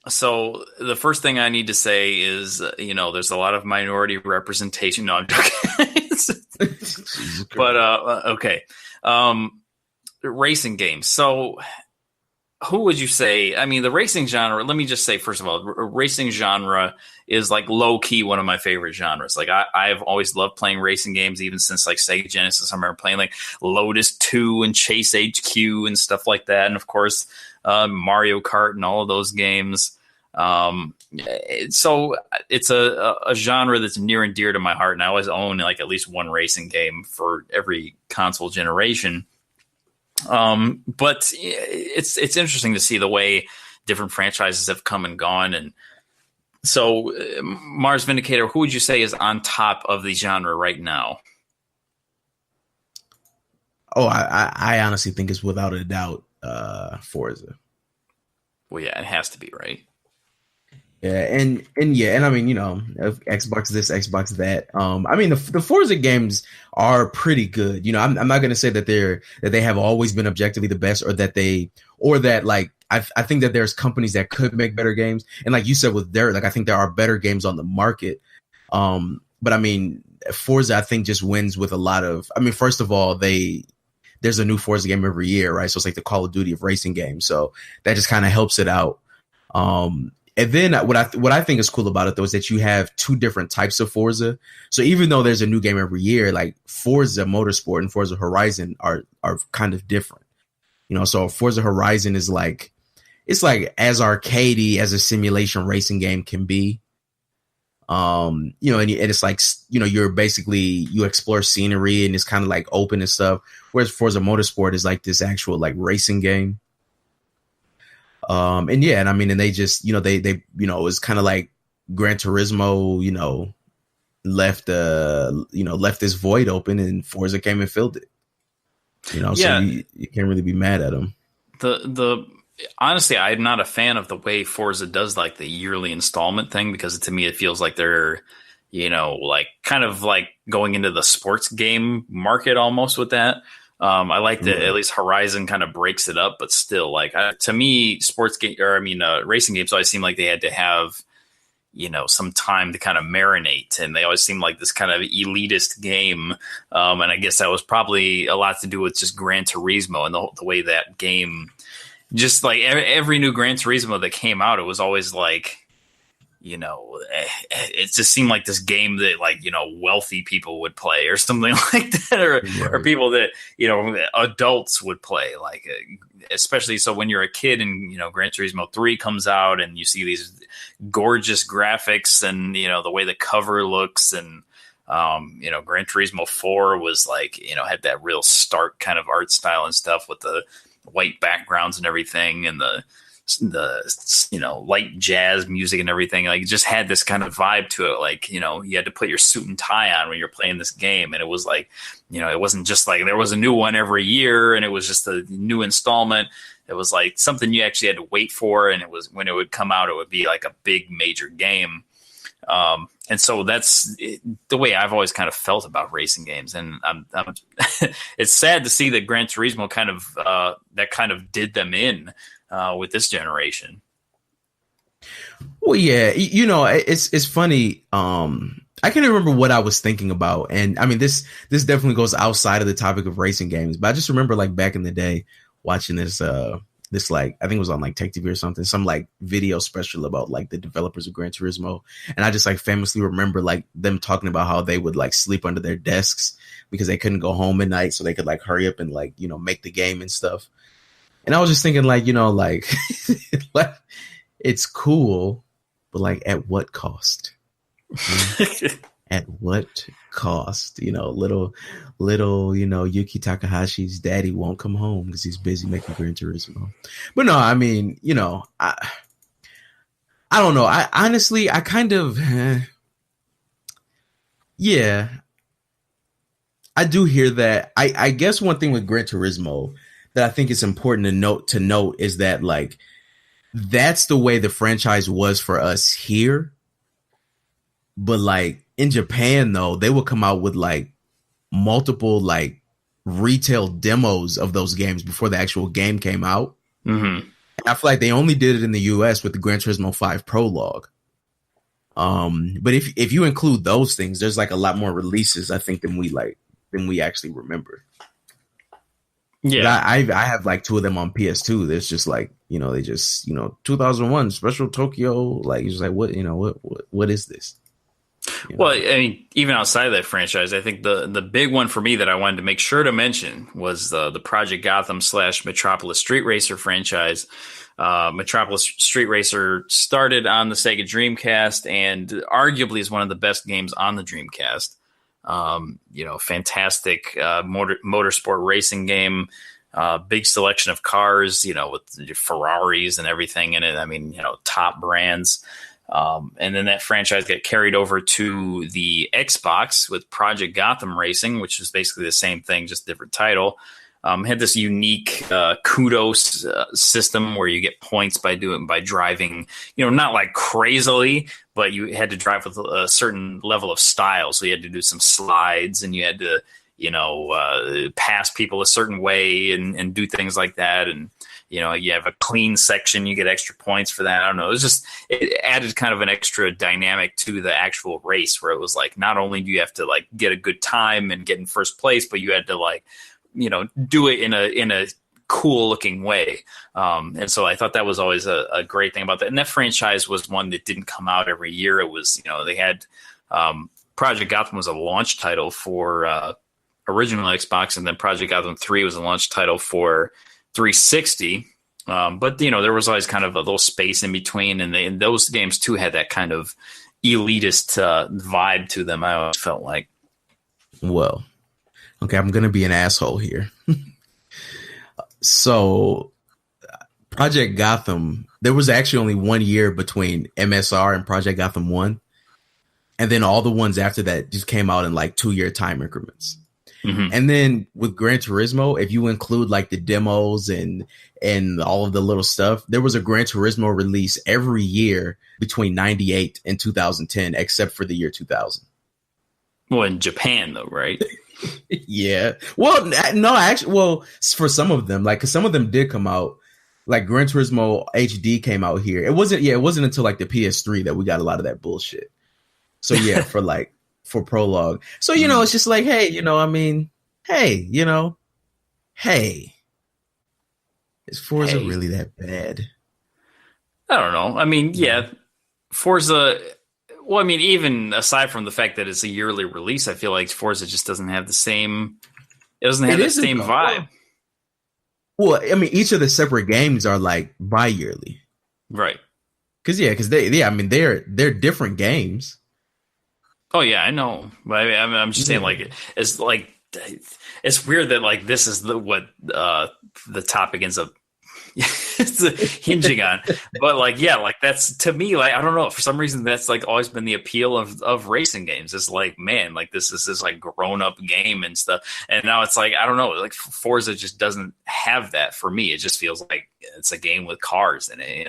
Speaker 1: So the first thing I need to say is, there's a lot of minority representation. No, I'm joking.
Speaker 2: Jesus
Speaker 1: But
Speaker 2: Christ.
Speaker 1: okay. Racing games. So who would you say? I mean, the racing genre, let me just say, first of all, racing genre is like low key one of my favorite genres. Like I've always loved playing racing games, even since like Sega Genesis. I remember playing like Lotus 2 and Chase HQ and stuff like that. And of course, Mario Kart and all of those games. So it's a genre that's near and dear to my heart. And I always own like at least one racing game for every console generation. But it's interesting to see the way different franchises have come and gone. And so, Mars Vindicator, who would you say is on top of the genre right now?
Speaker 2: Oh, I honestly think it's without a doubt Forza.
Speaker 1: Well, yeah, it has to be, right?
Speaker 2: Yeah, and I mean, Xbox this, Xbox that. I mean, the Forza games are pretty good. I'm not gonna say that they have always been objectively the best, or that like I think that there's companies that could make better games, and like you said with Dirt, like I think there are better games on the market. But I mean, Forza I think just wins with a lot of. I mean, first of all, there's a new Forza game every year, right? So it's like the Call of Duty of racing games, so that just kind of helps it out. And then what I think is cool about it though is that you have two different types of Forza. So even though there's a new game every year, like Forza Motorsport and Forza Horizon are kind of different. So Forza Horizon is like it's like as arcadey as a simulation racing game can be. And it's like you're basically you explore scenery and it's kind of like open and stuff. Whereas Forza Motorsport is like this actual like racing game. And I mean, and they just, they it's kind of like Gran Turismo, left this void open and Forza came and filled it,
Speaker 1: Yeah.
Speaker 2: so you can't really be mad at them.
Speaker 1: Honestly, I'm not a fan of the way Forza does like the yearly installment thing, because to me, it feels like they're, like kind of like going into the sports game market almost with that. I like that at least Horizon kind of breaks it up, but still, like to me, racing games always seem like they had to have, some time to kind of marinate, and they always seem like this kind of elitist game. And I guess that was probably a lot to do with just Gran Turismo and the way that game, just like every new Gran Turismo that came out, it was always like, it just seemed like this game that like, wealthy people would play or something like that, or people that, adults would play, like, especially so when you're a kid and, Gran Turismo 3 comes out and you see these gorgeous graphics and, the way the cover looks, and, Gran Turismo 4 was like, had that real stark kind of art style and stuff with the white backgrounds and everything, and the light jazz music and everything. Like, it just had this kind of vibe to it. Like, you had to put your suit and tie on when you're playing this game. And it was like, it wasn't just like there was a new one every year and it was just a new installment. It was like something you actually had to wait for. And it was, when it would come out, it would be like a big major game. And so that's the way I've always kind of felt about racing games. And I'm it's sad to see that Gran Turismo kind of did them in, with this generation.
Speaker 2: Well, yeah, it's funny. I can't remember what I was thinking about, and I mean this definitely goes outside of the topic of racing games. But I just remember like back in the day watching this like, I think it was on like Tech TV or something, some like video special about like the developers of Gran Turismo, and I just like famously remember like them talking about how they would like sleep under their desks because they couldn't go home at night, so they could like hurry up and like make the game and stuff. And I was just thinking, like, like, like, it's cool, but like, at what cost? At what cost? Little, Yuki Takahashi's daddy won't come home because he's busy making Gran Turismo. But no, I mean, I don't know. I honestly, I kind of, yeah, I do hear that. I guess one thing with Gran Turismo that I think is important to note is that like that's the way the franchise was for us here. But like in Japan though, they would come out with like multiple like retail demos of those games before the actual game came out.
Speaker 1: Mm-hmm.
Speaker 2: I feel like they only did it in the US with the Gran Turismo 5 prologue. But if you include those things, there's like a lot more releases, I think, than we actually remember.
Speaker 1: Yeah,
Speaker 2: I have like 2 of them on PS2. There's just like, they just, 2001 Special Tokyo. Like, it's just like, what is this?
Speaker 1: Well, I mean, even outside of that franchise, I think the big one for me that I wanted to make sure to mention was the Project Gotham / Metropolis Street Racer franchise. Metropolis Street Racer started on the Sega Dreamcast and arguably is one of the best games on the Dreamcast. Fantastic motorsport racing game, big selection of cars, with Ferraris and everything in it. I mean, top brands. And then that franchise got carried over to the Xbox with Project Gotham Racing, which is basically the same thing, just different title. Had this unique kudos system where you get points by driving, not like crazily, but you had to drive with a certain level of style. So you had to do some slides and you had to, pass people a certain way and do things like that. And, you have a clean section, you get extra points for that. I don't know. It added kind of an extra dynamic to the actual race where it was like, not only do you have to like get a good time and get in first place, but you had to like, do it in a cool looking way. And so I thought that was always a great thing about that. And that franchise was one that didn't come out every year. It was, they had, Project Gotham was a launch title for, original Xbox. And then Project Gotham 3 was a launch title for 360. But there was always kind of a little space in between. And those games too had that kind of elitist, vibe to them. I always felt like,
Speaker 2: well, okay, I'm going to be an asshole here. So, Project Gotham, there was actually only 1 year between MSR and Project Gotham 1. And then all the ones after that just came out in like 2-year time increments. Mm-hmm. And then with Gran Turismo, if you include like the demos and all of the little stuff, there was a Gran Turismo release every year between 98 and 2010, except for the year 2000.
Speaker 1: Well, in Japan though, right?
Speaker 2: Yeah. Well, no, actually, for some of them, like, cause some of them did come out, like Gran Turismo HD came out here. It wasn't until like the PS3 that we got a lot of that bullshit. So yeah, for prologue. So, it's just like, hey, is Forza really that bad?
Speaker 1: I don't know. I mean, yeah, Forza. Well, I mean, even aside from the fact that it's a yearly release, I feel like Forza just doesn't have the same. It doesn't have the same vibe.
Speaker 2: Well, I mean, each of the separate games are like bi-yearly,
Speaker 1: right?
Speaker 2: Because they're different games.
Speaker 1: Oh yeah, I know. But I'm just saying, like, it's weird that like this is what the topic ends up hinging on. But like, yeah, like that's, to me, like, I don't know, for some reason that's like always been the appeal of racing games. It's like, man, like this is this like grown up game and stuff. And now it's like, I don't know, like Forza just doesn't have that for me. It just feels like it's a game with cars in it,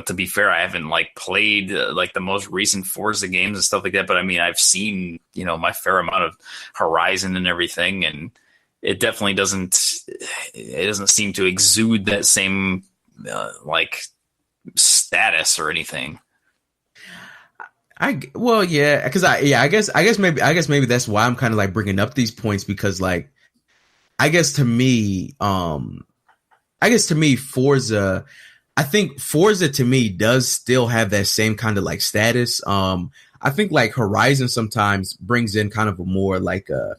Speaker 1: to be fair, I haven't like played like the most recent Forza games and stuff like that, but I mean, I've seen, my fair amount of Horizon and everything, and it definitely doesn't seem to exude that same like status or anything.
Speaker 2: I guess maybe that's why I'm kind of like bringing up these points, because like, I guess to me, Forza, I think Forza to me does still have that same kind of like status. I think like Horizon sometimes brings in kind of a more like a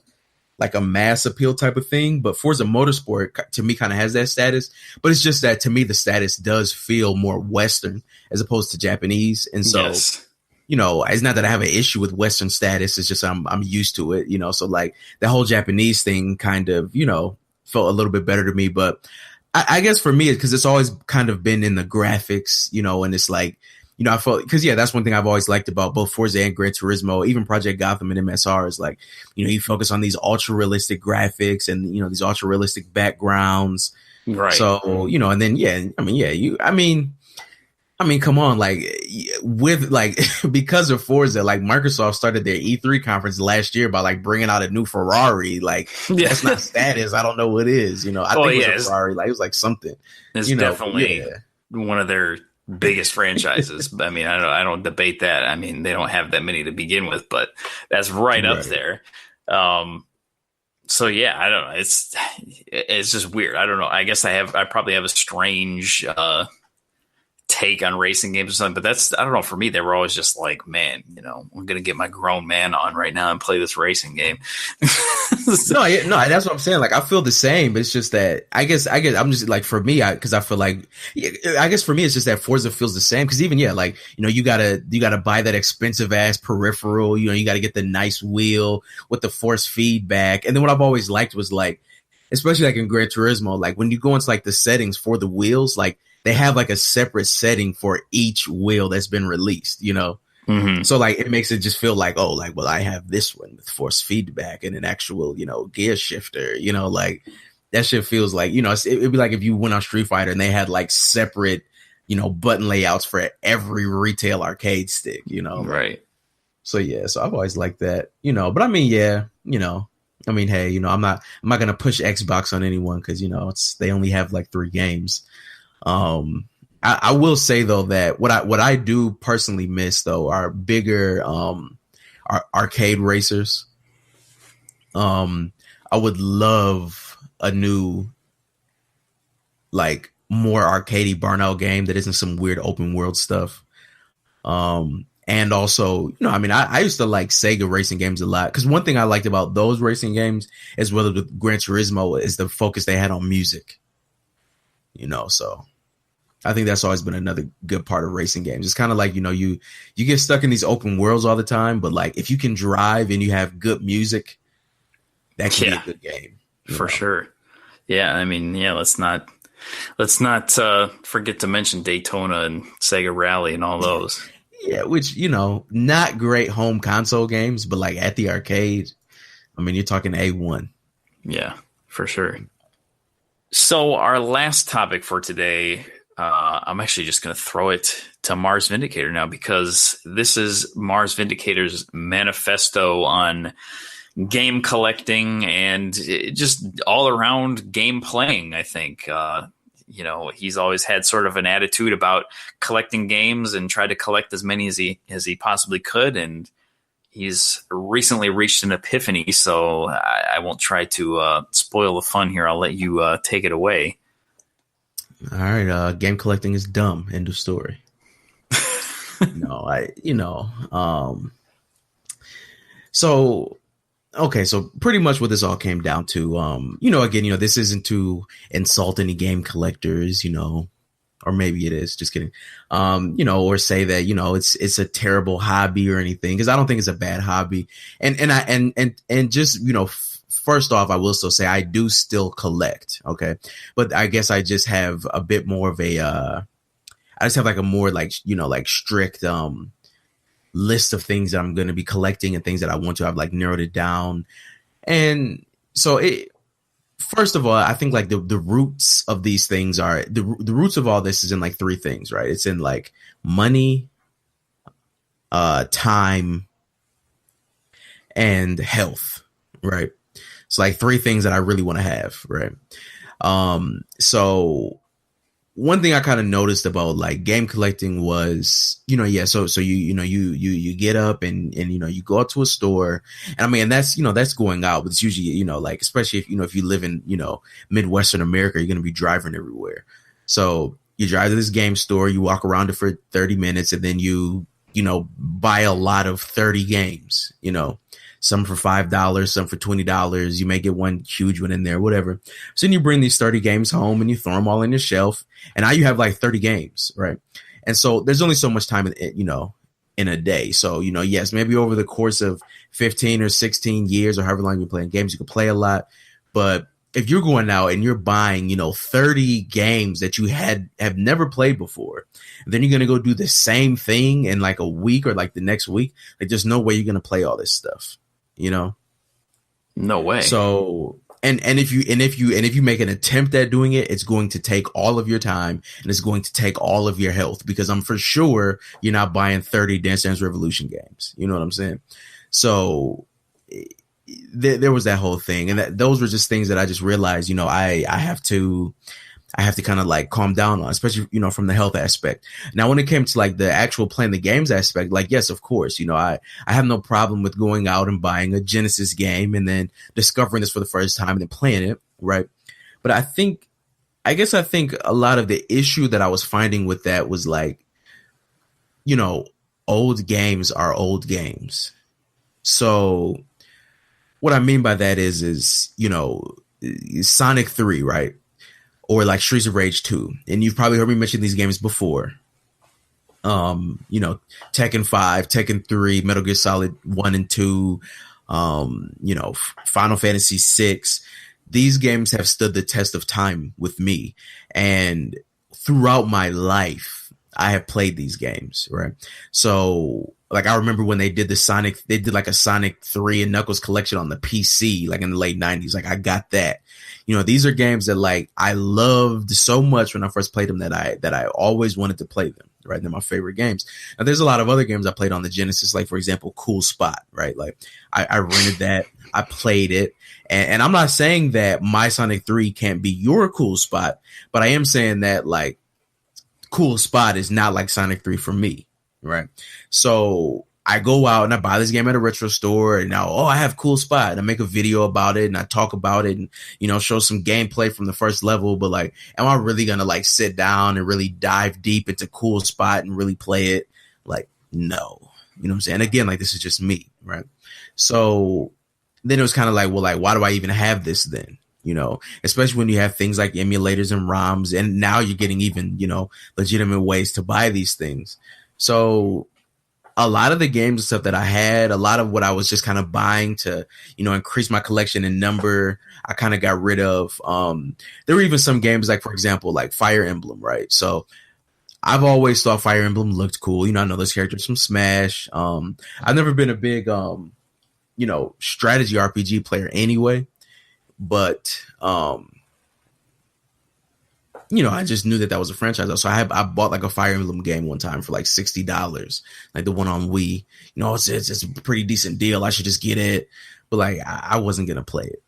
Speaker 2: mass appeal type of thing, but Forza Motorsport to me kind of has that status. But it's just that to me the status does feel more Western as opposed to Japanese, and so it's not that I have an issue with Western status. It's just I'm used to it, So like the whole Japanese thing kind of felt a little bit better to me, but. I guess for me, because it's always kind of been in the graphics, and it's like, I felt, because that's one thing I've always liked about both Forza and Gran Turismo, even Project Gotham and MSR is like, you focus on these ultra realistic graphics and, these ultra realistic backgrounds. Right. So, and then, I mean, come on, like with like because of Forza, like Microsoft started their E3 conference last year by like bringing out a new Ferrari. Like
Speaker 1: Yeah.
Speaker 2: that's not status. I don't know what is. You know, I think it was a Ferrari. Like it was like something.
Speaker 1: It's
Speaker 2: You know,
Speaker 1: definitely one of their biggest franchises. I mean, I don't debate that. I mean, they don't have that many to begin with, but that's right up there. So yeah, I don't know. It's just weird. I don't know. I guess I probably have a strange take on racing games or something, but I don't know. For me, they were always just like, man, you know, I'm gonna get my grown man on right now and play this racing game.
Speaker 2: No, that's what I'm saying. Like I feel the same, but it's just that I guess I'm just like, for me, because I feel like I guess for me it's just that Forza feels the same, because even like, you know, you gotta buy that expensive ass peripheral, you know, you gotta get the nice wheel with the force feedback, and then what I've always liked was like, especially like in Gran Turismo, like when you go into like the settings for the wheels, like they have like a separate setting for each wheel that's been released, you know.
Speaker 1: Mm-hmm.
Speaker 2: So like it makes it just feel like, oh, like, well, I have this one with force feedback and an actual, you know, gear shifter, you know, like that shit feels like, you know, it'd be like if you went on Street Fighter and they had like separate, you know, button layouts for every retail arcade stick, you know.
Speaker 1: Right.
Speaker 2: So yeah, so I've always liked that, you know, but I mean, yeah, you know, I mean, hey, you know, I'm not going to push Xbox on anyone because, you know, they only have like 3 games. I will say though that what I do personally miss though are bigger arcade racers. I would love a new, like, more arcadey burnout game that isn't some weird open world stuff. And also, you know, I mean, I used to like Sega racing games a lot, because one thing I liked about those racing games, as well as with Gran Turismo, is the focus they had on music. You know, so I think that's always been another good part of racing games. It's kind of like, you know, you get stuck in these open worlds all the time, but like if you can drive and you have good music, that can be a good game.
Speaker 1: For sure. Yeah, I mean, yeah, let's not forget to mention Daytona and Sega Rally and all those.
Speaker 2: Yeah, which, you know, not great home console games, but like at the arcade, I mean, you're talking A1.
Speaker 1: Yeah, for sure. So our last topic for today, I'm actually just going to throw it to Marz Vindicator now, because this is Marz Vindicator's manifesto on game collecting and just all around game playing, I think. You know, he's always had sort of an attitude about collecting games and tried to collect as many as he possibly could. And he's recently reached an epiphany, so I won't try to spoil the fun here. I'll let you take it away.
Speaker 2: All right. Game collecting is dumb. End of story. So pretty much what this all came down to, you know, again, you know, this isn't to insult any game collectors, you know, or maybe it is, just kidding. You know, or say that, you know, it's a terrible hobby or anything, because I don't think it's a bad hobby. And just, you know, first off, I will still say I do still collect. Okay. But I guess I just have a bit more of I just have like a more like, you know, like strict, list of things that I'm going to be collecting and things that I want to. I've like narrowed it down. And so first of all, I think like the roots of these things are the roots of all this is in like 3 things, right? It's in like money, time, and health, right? So like 3 things that I really want to have, right? So one thing I kind of noticed about like game collecting was, you know, yeah, so you get up and you know, you go out to a store, and I mean, that's, you know, that's going out, but it's usually, you know, like, especially if, you know, if you live in, you know, Midwestern America, you're going to be driving everywhere. So you drive to this game store, you walk around it for 30 minutes, and then you know, buy a lot of 30 games, you know, some for $5, some for $20. You may get one huge one in there, whatever. So then you bring these 30 games home and you throw them all in your shelf, and now you have like 30 games, right? And so there's only so much time, you know, in a day. So, you know, yes, maybe over the course of 15 or 16 years or however long you're playing games, you can play a lot. But if you're going out and you're buying, you know, 30 games that you have never played before, and then you're going to go do the same thing in like a week or like the next week, like there's no way you're going to play all this stuff, you know?
Speaker 1: No way.
Speaker 2: So and if you make an attempt at doing it, it's going to take all of your time and it's going to take all of your health, because I'm for sure you're not buying 30 Dance Dance Revolution games. You know what I'm saying? So there was that whole thing, and those were just things that I just realized, I have to kind of like calm down on, especially, from the health aspect. Now, when it came to like the actual playing the games aspect, like, yes, of course, I have no problem with going out and buying a Genesis game and then discovering this for the first time and then playing it. Right. But I think a lot of the issue that I was finding with that was like, old games are old games. So what I mean by that is, Sonic 3, right? Or like Streets of Rage 2. And you've probably heard me mention these games before. Tekken 5, Tekken 3, Metal Gear Solid 1 and 2, Final Fantasy 6. These games have stood the test of time with me. And throughout my life, I have played these games, right? So like I remember when they did like a Sonic 3 and Knuckles collection on the PC, like in the late 90s. Like I got that. These are games that like I loved so much when I first played them that I always wanted to play them, right? They're my favorite games. Now there's a lot of other games I played on the Genesis, like for example, Cool Spot, right? Like I rented that, I played it, and I'm not saying that my Sonic 3 can't be your Cool Spot, but I am saying that like Cool Spot is not like Sonic 3 for me, right? So I go out and I buy this game at a retro store, and now, I have Cool Spot, and I make a video about it and I talk about it and, show some gameplay from the first level. But like, am I really going to like sit down and really dive deep into Cool Spot and really play it? Like, no, you know what I'm saying? Again, like this is just me. Right. So then it was kind of like, well, like, why do I even have this then? Especially when you have things like emulators and ROMs, and now you're getting even, legitimate ways to buy these things. So a lot of the games and stuff that I had, a lot of what I was just kind of buying to, increase my collection in number, I kind of got rid of. There were even some games like, for example, like Fire Emblem, right? So I've always thought Fire Emblem looked cool. I know those characters from Smash. I've never been a big, strategy RPG player anyway, but, I just knew that was a franchise. So I bought like a Fire Emblem game one time for like $60, like the one on Wii. It's a pretty decent deal. I should just get it. But like, I wasn't going to play it.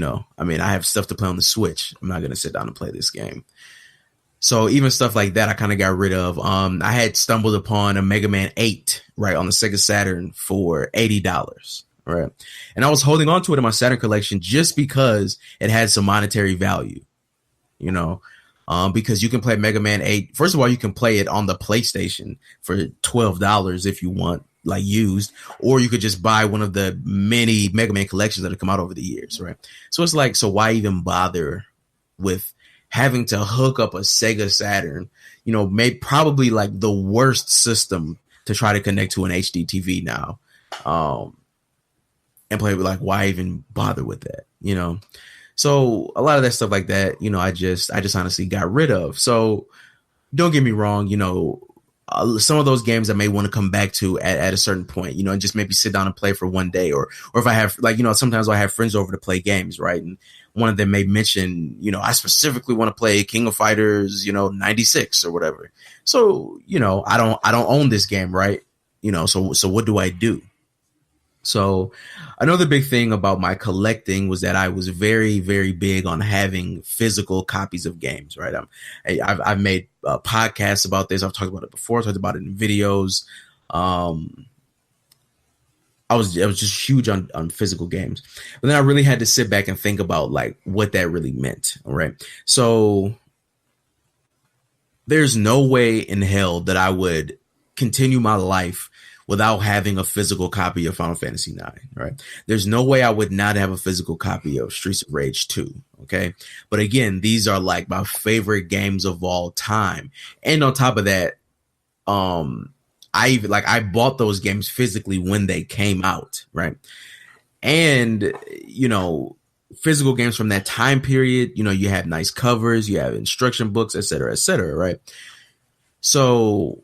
Speaker 2: I have stuff to play on the Switch. I'm not going to sit down and play this game. So even stuff like that, I kind of got rid of. I had stumbled upon a Mega Man 8, right, on the Sega Saturn for $80. Right. And I was holding on to it in my Saturn collection just because it had some monetary value. Because you can play Mega Man 8. First of all, you can play it on the PlayStation for $12 if you want, like used, or you could just buy one of the many Mega Man collections that have come out over the years, right? So it's like, so why even bother with having to hook up a Sega Saturn, probably like the worst system to try to connect to an HD TV now, and play with, like, why even bother with that, So a lot of that stuff like that, I just honestly got rid of. So don't get me wrong, some of those games I may want to come back to at a certain point, and just maybe sit down and play for one day, or if I have, like, sometimes I have friends over to play games, right? And one of them may mention, I specifically want to play King of Fighters, 96 or whatever. So, I don't own this game, right? So what do I do? So another big thing about my collecting was that I was very, very big on having physical copies of games, right? I've made podcasts about this. I've talked about it before. I talked about it in videos. I was just huge on physical games. But then I really had to sit back and think about, like, what that really meant, all right? So there's no way in hell that I would continue my life without having a physical copy of Final Fantasy IX, right? There's no way I would not have a physical copy of Streets of Rage 2, okay? But again, these are like my favorite games of all time. And on top of that, I bought those games physically when they came out, right? And, physical games from that time period, you have nice covers, you have instruction books, et cetera, right? So,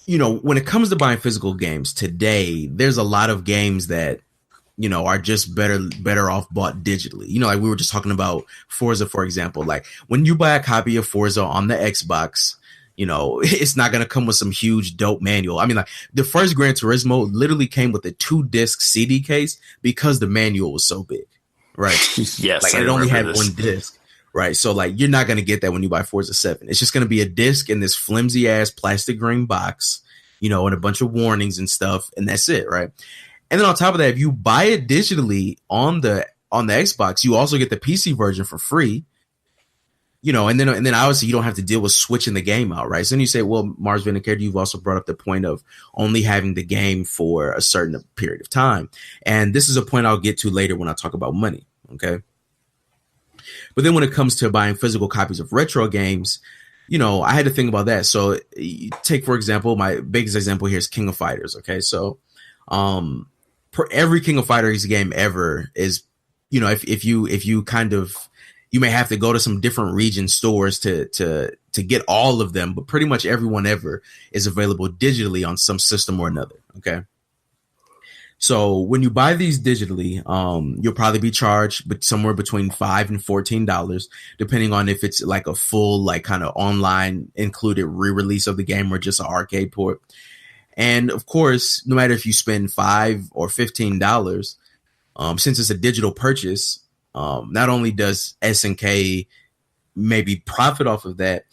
Speaker 2: when it comes to buying physical games today, there's a lot of games that are just better off bought digitally. Like we were just talking about Forza, for example. Like when you buy a copy of Forza on the Xbox, it's not going to come with some huge dope manual. I mean, like the first Gran Turismo literally came with a 2-disc CD case because the manual was so big, right?
Speaker 1: Yes,
Speaker 2: like it only had one disc, right? So like you're not going to get that when you buy Forza 7. It's just going to be a disc in this flimsy ass plastic green box, and a bunch of warnings and stuff, and that's it, right? And then on top of that, if you buy it digitally on the Xbox, you also get the PC version for free. And then obviously you don't have to deal with switching the game out, right? So then you say, well, Marz Vindicator, you've also brought up the point of only having the game for a certain period of time. And this is a point I'll get to later when I talk about money, okay? But then when it comes to buying physical copies of retro games, I had to think about that. So take, for example, my biggest example here is King of Fighters, okay? So per every King of Fighters game ever is, if you kind of, you may have to go to some different region stores to get all of them, but pretty much everyone ever is available digitally on some system or another. Okay. So when you buy these digitally, you'll probably be charged somewhere between $5 and $14, depending on if it's like a full, like kind of online included re-release of the game or just an arcade port. And of course, no matter if you spend $5 or $15, since it's a digital purchase, not only does SNK maybe profit off of that,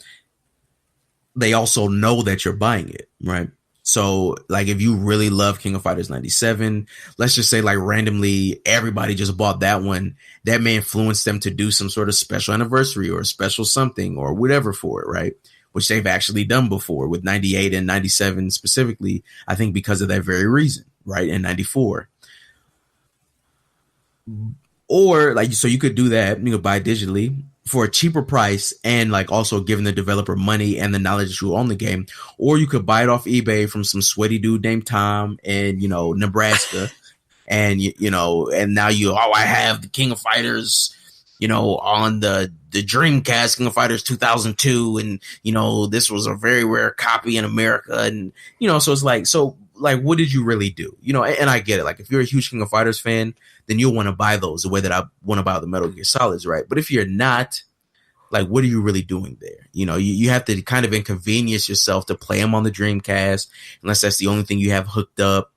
Speaker 2: they also know that you're buying it, right? So like if you really love King of Fighters 97, let's just say like randomly everybody just bought that one, that may influence them to do some sort of special anniversary or a special something or whatever for it, right? Which they've actually done before with 98 and 97 specifically, I think because of that very reason, right? And 94. Or like, so you could do that, buy digitally for a cheaper price and like also giving the developer money and the knowledge that you own the game. Or you could buy it off eBay from some sweaty dude named Tom in, Nebraska. And, and now I have the King of Fighters, on the Dreamcast, King of Fighters 2002. And, this was a very rare copy in America. And, so it's like, what did you really do? And I get it. Like if you're a huge King of Fighters fan, then you'll want to buy those the way that I want to buy the Metal Gear Solids, right? But if you're not, like, what are you really doing there? You have to kind of inconvenience yourself to play them on the Dreamcast, unless that's the only thing you have hooked up.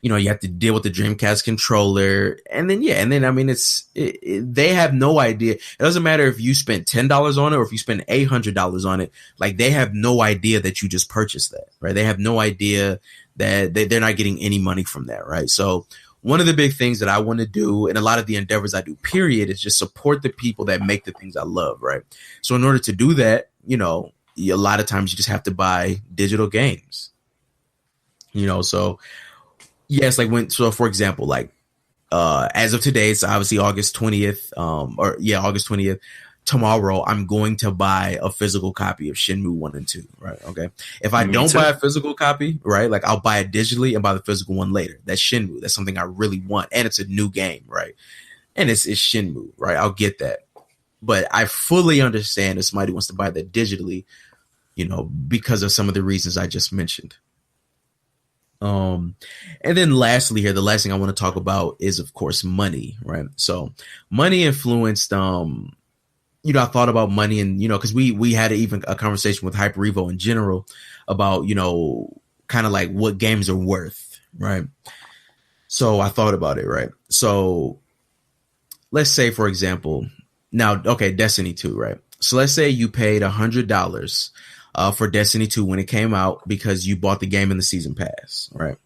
Speaker 2: You have to deal with the Dreamcast controller. And then, I mean, they have no idea. It doesn't matter if you spent $10 on it or if you spend $800 on it. Like, they have no idea that you just purchased that, right? They have no idea that they're not getting any money from that, right? So one of the big things that I want to do, and a lot of the endeavors I do, period, is just support the people that make the things I love, right? So in order to do that, a lot of times you just have to buy digital games, so yes, like for example, like as of today, it's obviously August 20th, August 20th. Tomorrow, I'm going to buy a physical copy of Shenmue 1 and 2, right? Okay. If I don't buy a physical copy, right, like I'll buy it digitally and buy the physical one later. That's Shenmue. That's something I really want. And it's a new game, right? And it's Shenmue, right? I'll get that. But I fully understand if somebody wants to buy that digitally, because of some of the reasons I just mentioned. And then lastly here, the last thing I want to talk about is, of course, money, right? So money influenced, I thought about money and, because we had even a conversation with Hyper Revo in general about, kind of like what games are worth, right? So I thought about it, right? So let's say, for example, now, okay, Destiny 2, right? So let's say you paid $100 for Destiny 2 when it came out because you bought the game in the season pass, right?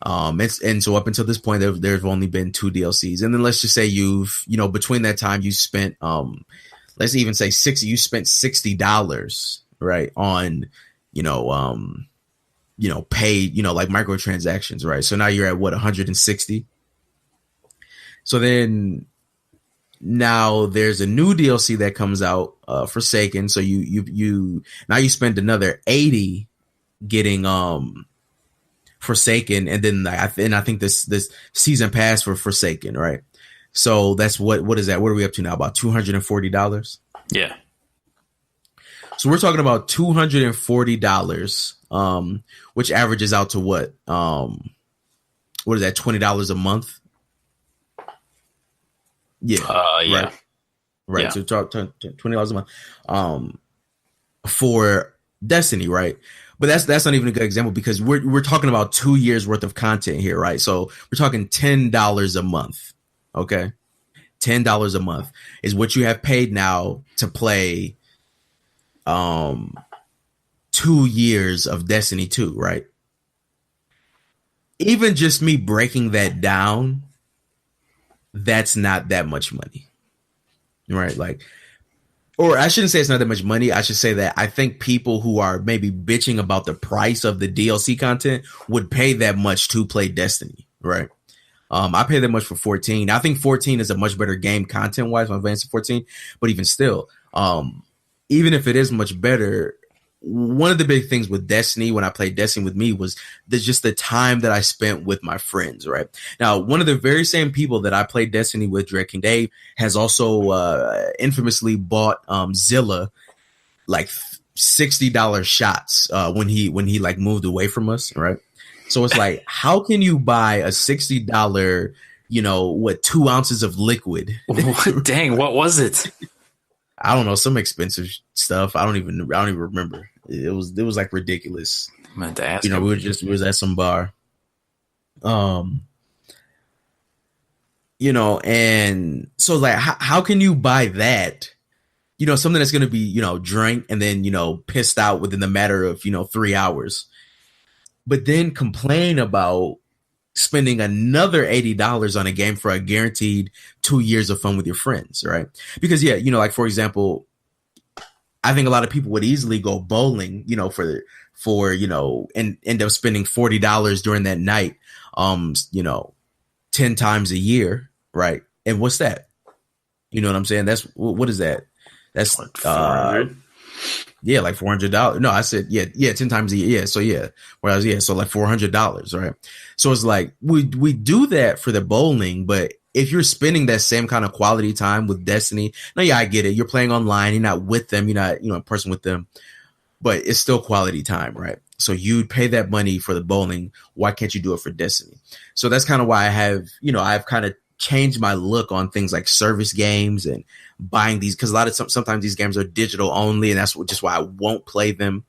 Speaker 2: And so up until this point, there's only been 2 DLCs. And then let's just say you've, between that time you spent, let's even say you spent $60, right? On, paid, like microtransactions, right? So now you're at what, 160. So then now there's a new DLC that comes out, Forsaken. So you now you spend another 80 getting, Forsaken, and then I think this season pass for Forsaken, right? So that's what is that? What are we up to now? About $240?
Speaker 1: Yeah.
Speaker 2: So we're talking about $240, which averages out to what? what is that, $20 a month? Yeah.
Speaker 1: Yeah.
Speaker 2: Right.
Speaker 1: Yeah.
Speaker 2: So $20 a month for Destiny, right? But that's not even a good example because we're talking about 2 years worth of content here, right? So we're talking $10 a month. Okay. $10 a month is what you have paid now to play 2 years of Destiny 2, right? Even just me breaking that down, that's not that much money. Right? Like, or I shouldn't say it's not that much money. I should say that I think people who are maybe bitching about the price of the DLC content would pay that much to play Destiny, right? I pay that much for 14. I think 14 is a much better game content wise on Advanced 14, but even still, even if it is much better, one of the big things with Destiny when I played Destiny with me was just the time that I spent with my friends, right? Now, one of the very same people that I played Destiny with, Dread King Dave, has also infamously bought Zilla like $60 shots when he like moved away from us, right? So it's like, how can you buy a $60, 2 ounces of liquid?
Speaker 1: Dang, what was it?
Speaker 2: I don't know, some expensive stuff. I don't even remember. It was like ridiculous.
Speaker 1: I meant to ask.
Speaker 2: We was at some bar. And so like how can you buy that? Something that's gonna be, drank and then, pissed out within the matter of, 3 hours. But then complain about spending another $80 on a game for a guaranteed 2 years of fun with your friends, right? Because like for example, I think a lot of people would easily go bowling, for and end up spending $40 during that night, 10 times a year, right? And what's that? You know what I'm saying? That's what is that? That's
Speaker 1: like 400.
Speaker 2: Yeah, like $400. No, I said 10 times a year. Yeah, so so like $400, right? So it's like we do that for the bowling, but if you're spending that same kind of quality time with Destiny, no, yeah, I get it. You're playing online, you're not with them, you're not in person with them, but it's still quality time, right? So you'd pay that money for the bowling. Why can't you do it for Destiny? So that's kind of why I have, I've kind of changed my look on things like service games and buying these, because sometimes these games are digital only, and that's just why I won't play them.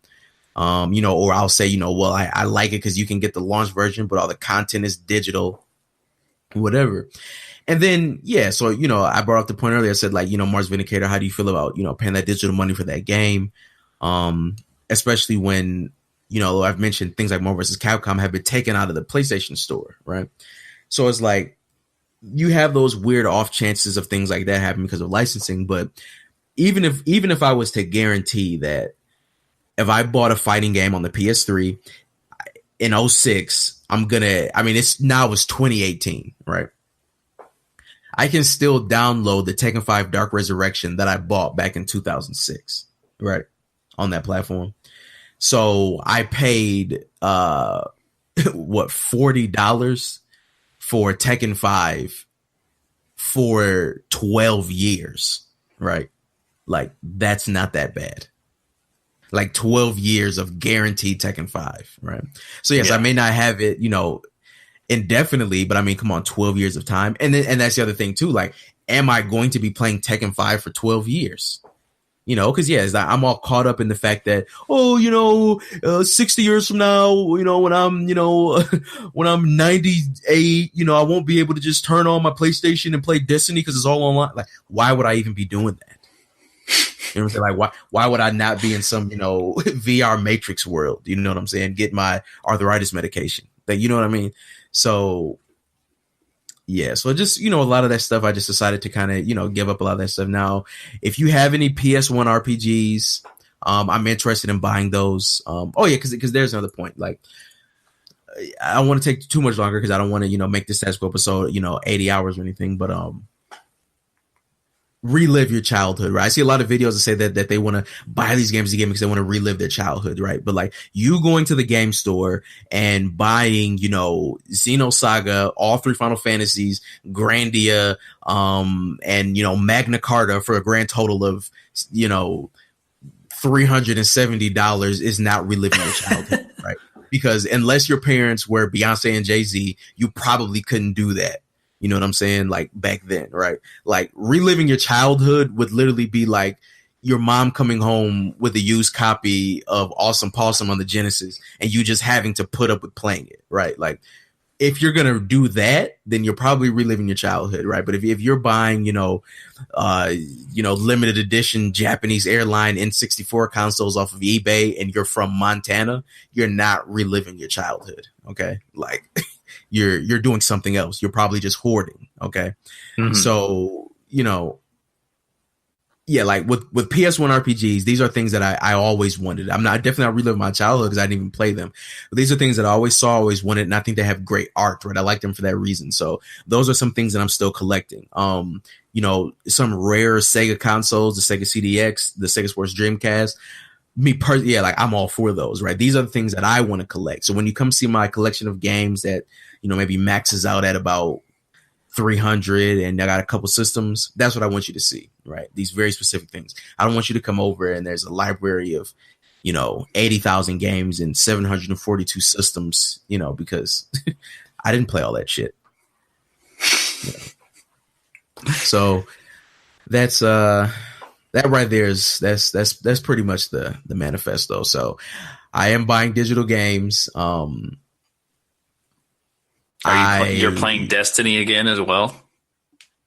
Speaker 2: Or I'll say, well, I like it because you can get the launch version, but all the content is digital, whatever. And then, so, I brought up the point earlier. I said, like, Marz Vindicator, how do you feel about, paying that digital money for that game? Especially when, I've mentioned things like Marvel vs. Capcom have been taken out of the PlayStation store, right? So it's like, you have those weird off chances of things like that happen because of licensing. But even if I was to guarantee that if I bought a fighting game on the PS3 in 2006, it's 2018, right? I can still download the Tekken 5 Dark Resurrection that I bought back in 2006, right? On that platform. So I paid, $40 for Tekken 5 for 12 years, right? Like, that's not that bad. Like 12 years of guaranteed Tekken 5, right? So yes, I may not have it, indefinitely, but I mean, come on, 12 years of time. And that's the other thing too. Like, am I going to be playing Tekken 5 for 12 years? Because I'm all caught up in the fact that 60 years from now, when I'm 98, I won't be able to just turn on my PlayStation and play Destiny because it's all online. Like, why would I even be doing that? You know what I'm saying? Like, why would I not be in some VR Matrix world? You know what I'm saying? Get my arthritis medication. Like, you know what I mean? So. Yeah, so just, a lot of that stuff, I just decided to kind of, give up a lot of that stuff. Now, if you have any PS1 RPGs, I'm interested in buying those. Because there's another point. Like, I don't want to take too much longer because I don't want to, make this Status Quo episode, 80 hours or anything. But relive your childhood, right? I see a lot of videos that say that they want to buy these games again because they want to relive their childhood, right? But like, you going to the game store and buying, Xenosaga, all 3 Final Fantasies, Grandia, and Magna Carta for a grand total of, $370 is not reliving your childhood, right? because unless your parents were Beyonce and Jay-Z, you probably couldn't do that. You know what I'm saying? Like back then, right? Like reliving your childhood would literally be like your mom coming home with a used copy of Awesome Possum on the Genesis and you just having to put up with playing it, right? Like if you're going to do that, then you're probably reliving your childhood, right? But if you're buying, limited edition Japanese airline N64 consoles off of eBay and you're from Montana, you're not reliving your childhood, okay? Like you're doing something else. You're probably just hoarding, okay? Mm-hmm. So, yeah, like with PS1 RPGs, these are things that I always wanted. Definitely not reliving my childhood because I didn't even play them. But these are things that I always saw, always wanted, and I think they have great art, right? I like them for that reason. So those are some things that I'm still collecting. Some rare Sega consoles, the Sega CDX, the Sega Sports Dreamcast. I'm all for those, right? These are the things that I want to collect. So when you come see my collection of games that, maybe maxes out at about 300 and I got a couple systems, that's what I want you to see, right? These very specific things. I don't want you to come over and there's a library of 80,000 games and 742 systems, because I didn't play all that shit. So that's that right there is that's pretty much the manifesto. So I am buying digital games.
Speaker 1: You're playing Destiny again as well?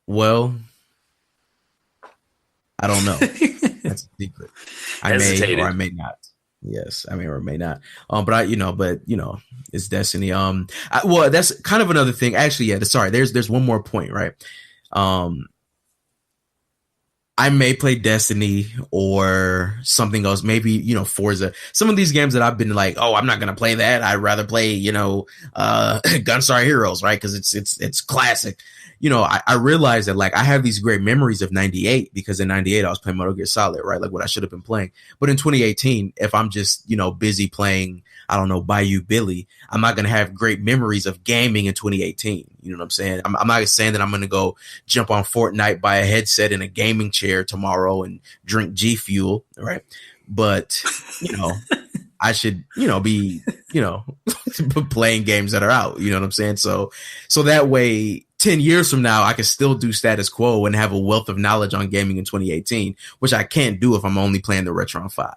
Speaker 2: Well, I don't know. That's a secret. I may or I may not. Yes, I may or may not. But it's Destiny. That's kind of another thing. Actually, yeah. Sorry, there's one more point, right? I may play Destiny or something else. Maybe, Forza. Some of these games that I've been like, oh, I'm not going to play that. I'd rather play, Gunstar Heroes, right? Because it's classic. I realized that like I have these great memories of 98 because in 98 I was playing Metal Gear Solid, right? Like what I should have been playing. But in 2018, if I'm just, busy playing, I don't know, Bayou Billy, I'm not going to have great memories of gaming in 2018. You know what I'm saying? I'm not saying that I'm going to go jump on Fortnite, buy a headset and a gaming chair tomorrow and drink G Fuel, right? But, I should, be, playing games that are out. You know what I'm saying? So that way, 10 years from now, I can still do status quo and have a wealth of knowledge on gaming in 2018, which I can't do if I'm only playing the Retron 5,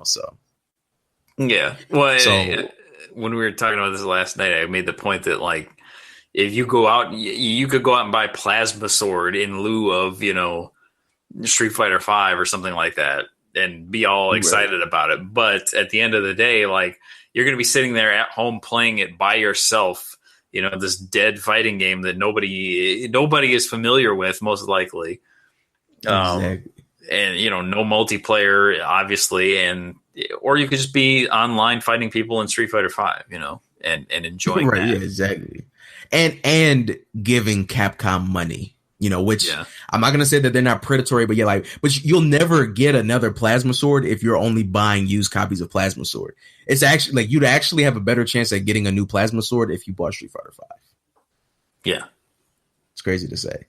Speaker 2: so.
Speaker 1: Yeah. Well, when we were talking about this last night, I made the point that like, if you go out, you could go out and buy Plasma Sword in lieu of, Street Fighter 5 or something like that and be all excited about it. But at the end of the day, like you're going to be sitting there at home playing it by yourself, this dead fighting game that nobody is familiar with, most likely. Exactly. And, no multiplayer, obviously. Or you could just be online fighting people in Street Fighter 5, and enjoying that.
Speaker 2: Yeah, exactly. And giving Capcom money, which I'm not going to say that they're not predatory, but but you'll never get another Plasma Sword if you're only buying used copies of Plasma Sword. It's actually like you'd actually have a better chance at getting a new Plasma Sword if you bought Street Fighter 5.
Speaker 1: Yeah.
Speaker 2: It's crazy to say.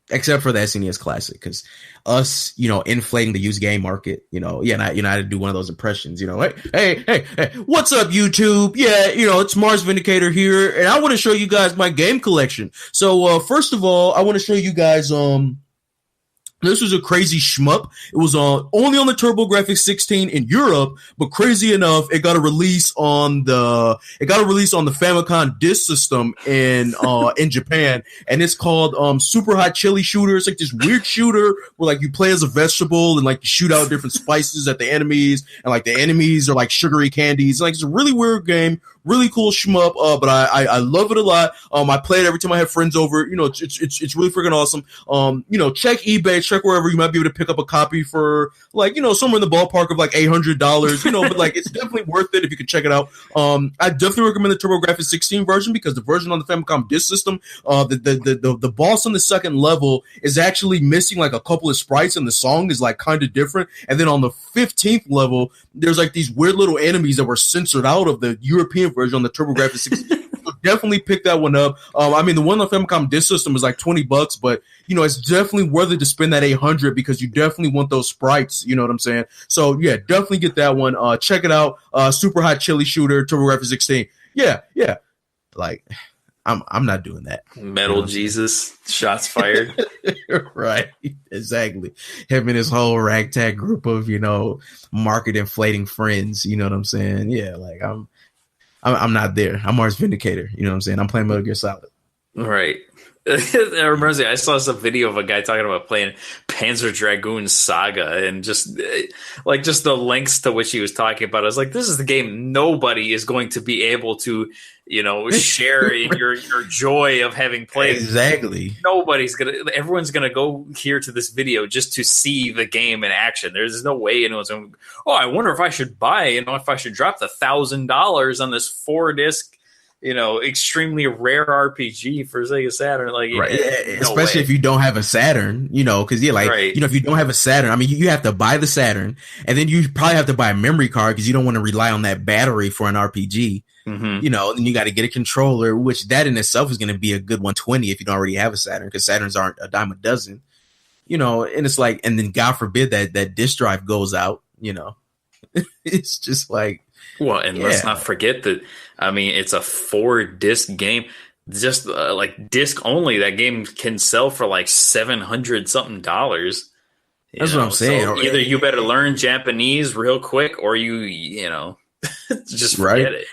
Speaker 2: Except for the SNES Classic, because us, inflating the used game market, and I had to do one of those impressions, hey, what's up, YouTube? Yeah, it's Marz Vindicator here, and I want to show you guys my game collection. So, first of all, I want to show you guys, this was a crazy shmup. It was only on the TurboGrafx 16 in Europe, but crazy enough, it got a release on the Famicom Disk System in Japan, and it's called Super Hot Chili Shooter. It's like this weird shooter where like you play as a vegetable and like you shoot out different spices at the enemies, and like the enemies are like sugary candies. Like it's a really weird game. Really cool shmup, but I love it a lot. I play it every time I have friends over. It's really freaking awesome. Check eBay, check wherever you might be able to pick up a copy for like, somewhere in the ballpark of like $800, but like it's definitely worth it if you can check it out. I definitely recommend the TurboGrafx 16 version because the version on the Famicom Disk System, the boss on the second level is actually missing like a couple of sprites and the song is like kind of different. And then on the 15th level, there's like these weird little enemies that were censored out of the European version on the TurboGrafx 16. definitely pick that one up. I mean, the one on Famicom Disk System is like $20, but it's definitely worth it to spend that $800 because you definitely want those sprites. You know what I'm saying? So yeah, definitely get that one. Check it out. Super Hot Chili Shooter, TurboGrafx 16. Yeah. Like, I'm not doing that.
Speaker 1: Metal Jesus, shots fired.
Speaker 2: Right, exactly. Him and his whole ragtag group of market inflating friends. You know what I'm saying? Yeah, like I'm not there. I'm Marz Vindicator. You know what I'm saying? I'm playing Metal Gear Solid.
Speaker 1: Right. It reminds me, I saw some video of a guy talking about playing Panzer Dragoon Saga and just the lengths to which he was talking about. I was like, this is the game nobody is going to be able to, share in your joy of having played.
Speaker 2: Exactly.
Speaker 1: Everyone's gonna go here to this video just to see the game in action. There's no way anyone's going, I wonder if I should buy, if I should drop the $1,000 on this 4-disc extremely rare RPG for Sega Saturn, like
Speaker 2: right. Especially if you don't have a Saturn, because if you don't have a Saturn, I mean, you have to buy the Saturn, and then you probably have to buy a memory card because you don't want to rely on that battery for an RPG.
Speaker 1: Mm-hmm.
Speaker 2: And you got to get a controller, which that in itself is going to be a good $120 if you don't already have a Saturn, because Saturns aren't a dime a dozen. And it's like, and then God forbid that disk drive goes out. It's just like.
Speaker 1: Well, and let's not forget that, I mean, it's a 4-disc game. Just like disc only, that game can sell for like $700 something.
Speaker 2: That's what I'm saying.
Speaker 1: So either you better learn Japanese real quick, or you just forget it.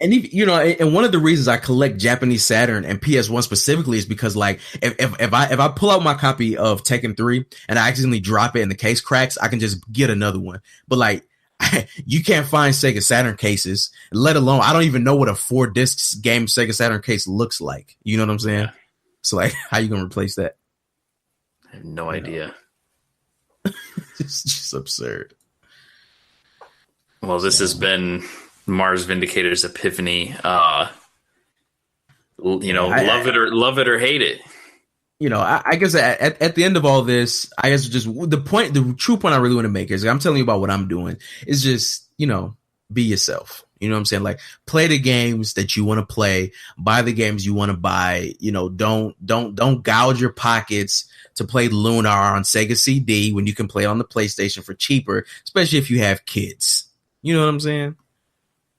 Speaker 2: And and one of the reasons I collect Japanese Saturn and PS1 specifically is because, like, if I pull out my copy of Tekken 3 and I accidentally drop it and the case cracks, I can just get another one. But like, you can't find Sega Saturn cases, let alone, I don't even know what a 4-disc game Sega Saturn case looks like. You know what I'm saying? Yeah. So like, how you gonna replace that?
Speaker 1: I have no idea.
Speaker 2: It's just absurd.
Speaker 1: Well, this has been Marz Vindicator's epiphany. Love it or hate it.
Speaker 2: I guess at the end of all this, I guess just the true point I really want to make is I'm telling you about what I'm doing is just, be yourself. You know what I'm saying? Like, play the games that you want to play, buy the games you want to buy. Don't gouge your pockets to play Lunar on Sega CD when you can play it on the PlayStation for cheaper, especially if you have kids. You know what I'm saying?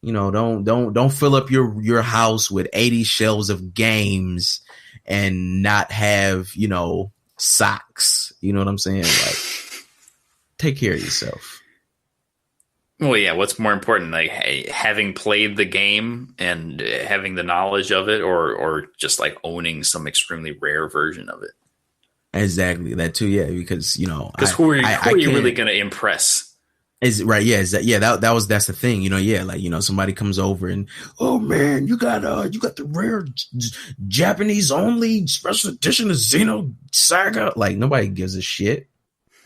Speaker 2: Don't fill up your house with 80 shelves of games and not have, socks. You know what I'm saying? Like, take care of yourself.
Speaker 1: Well, yeah. What's more important, like having played the game and having the knowledge of it, or just like owning some extremely rare version of it?
Speaker 2: Exactly, that too. Yeah, because
Speaker 1: who are you really going to impress?
Speaker 2: Is right, yeah, that's the thing, like, somebody comes over and, oh man, you got the rare Japanese only special edition of Xeno Saga. Like, nobody gives a shit.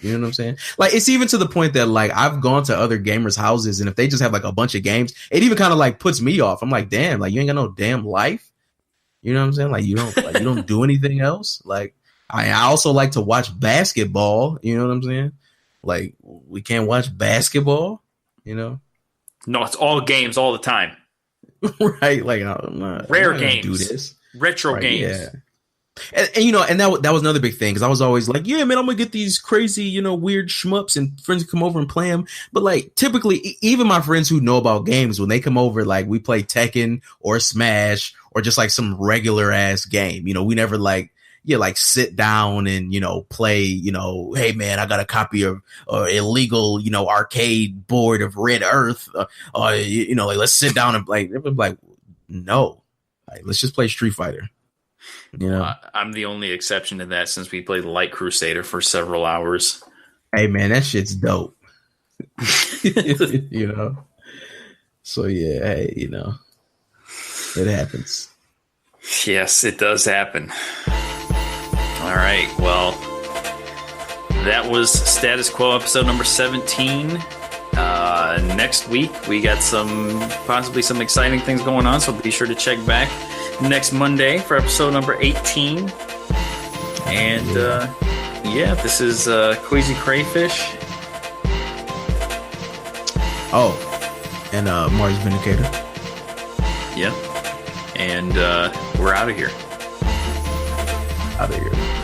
Speaker 2: You know what I'm saying? Like, it's even to the point that, like, I've gone to other gamers' houses, and if they just have like a bunch of games, it even kind of like puts me off. I'm like, damn, like, you ain't got no damn life. You know what I'm saying? Like, you don't do anything else. Like, I also like to watch basketball. You know what I'm saying? Like, we can't watch basketball,
Speaker 1: No, it's all games all the time.
Speaker 2: Right? Like, I'm not
Speaker 1: games,
Speaker 2: do this.
Speaker 1: Retro games.
Speaker 2: Yeah. And that was another big thing, because I was always like, yeah, man, I'm gonna get these crazy, weird shmups, and friends come over and play them. But like, typically, even my friends who know about games, when they come over, like, we play Tekken or Smash or just like some regular ass game. We never like sit down and, play, hey man, I got a copy of illegal, arcade board of Red Earth. Like, let's sit down and play. It was like, no, like, let's just play Street Fighter.
Speaker 1: I'm the only exception to that, since we played Light Crusader for several hours.
Speaker 2: Hey man, that shit's dope. So yeah, hey, it happens.
Speaker 1: Yes, it does happen. All right, well, that was Status Quo episode number 17. Next week, we got possibly some exciting things going on, so be sure to check back next Monday for episode number 18. And, this is Queasy Crayfish.
Speaker 2: Oh, and Marz Vindicator.
Speaker 1: Yeah. and we're out of here.
Speaker 2: Out of here.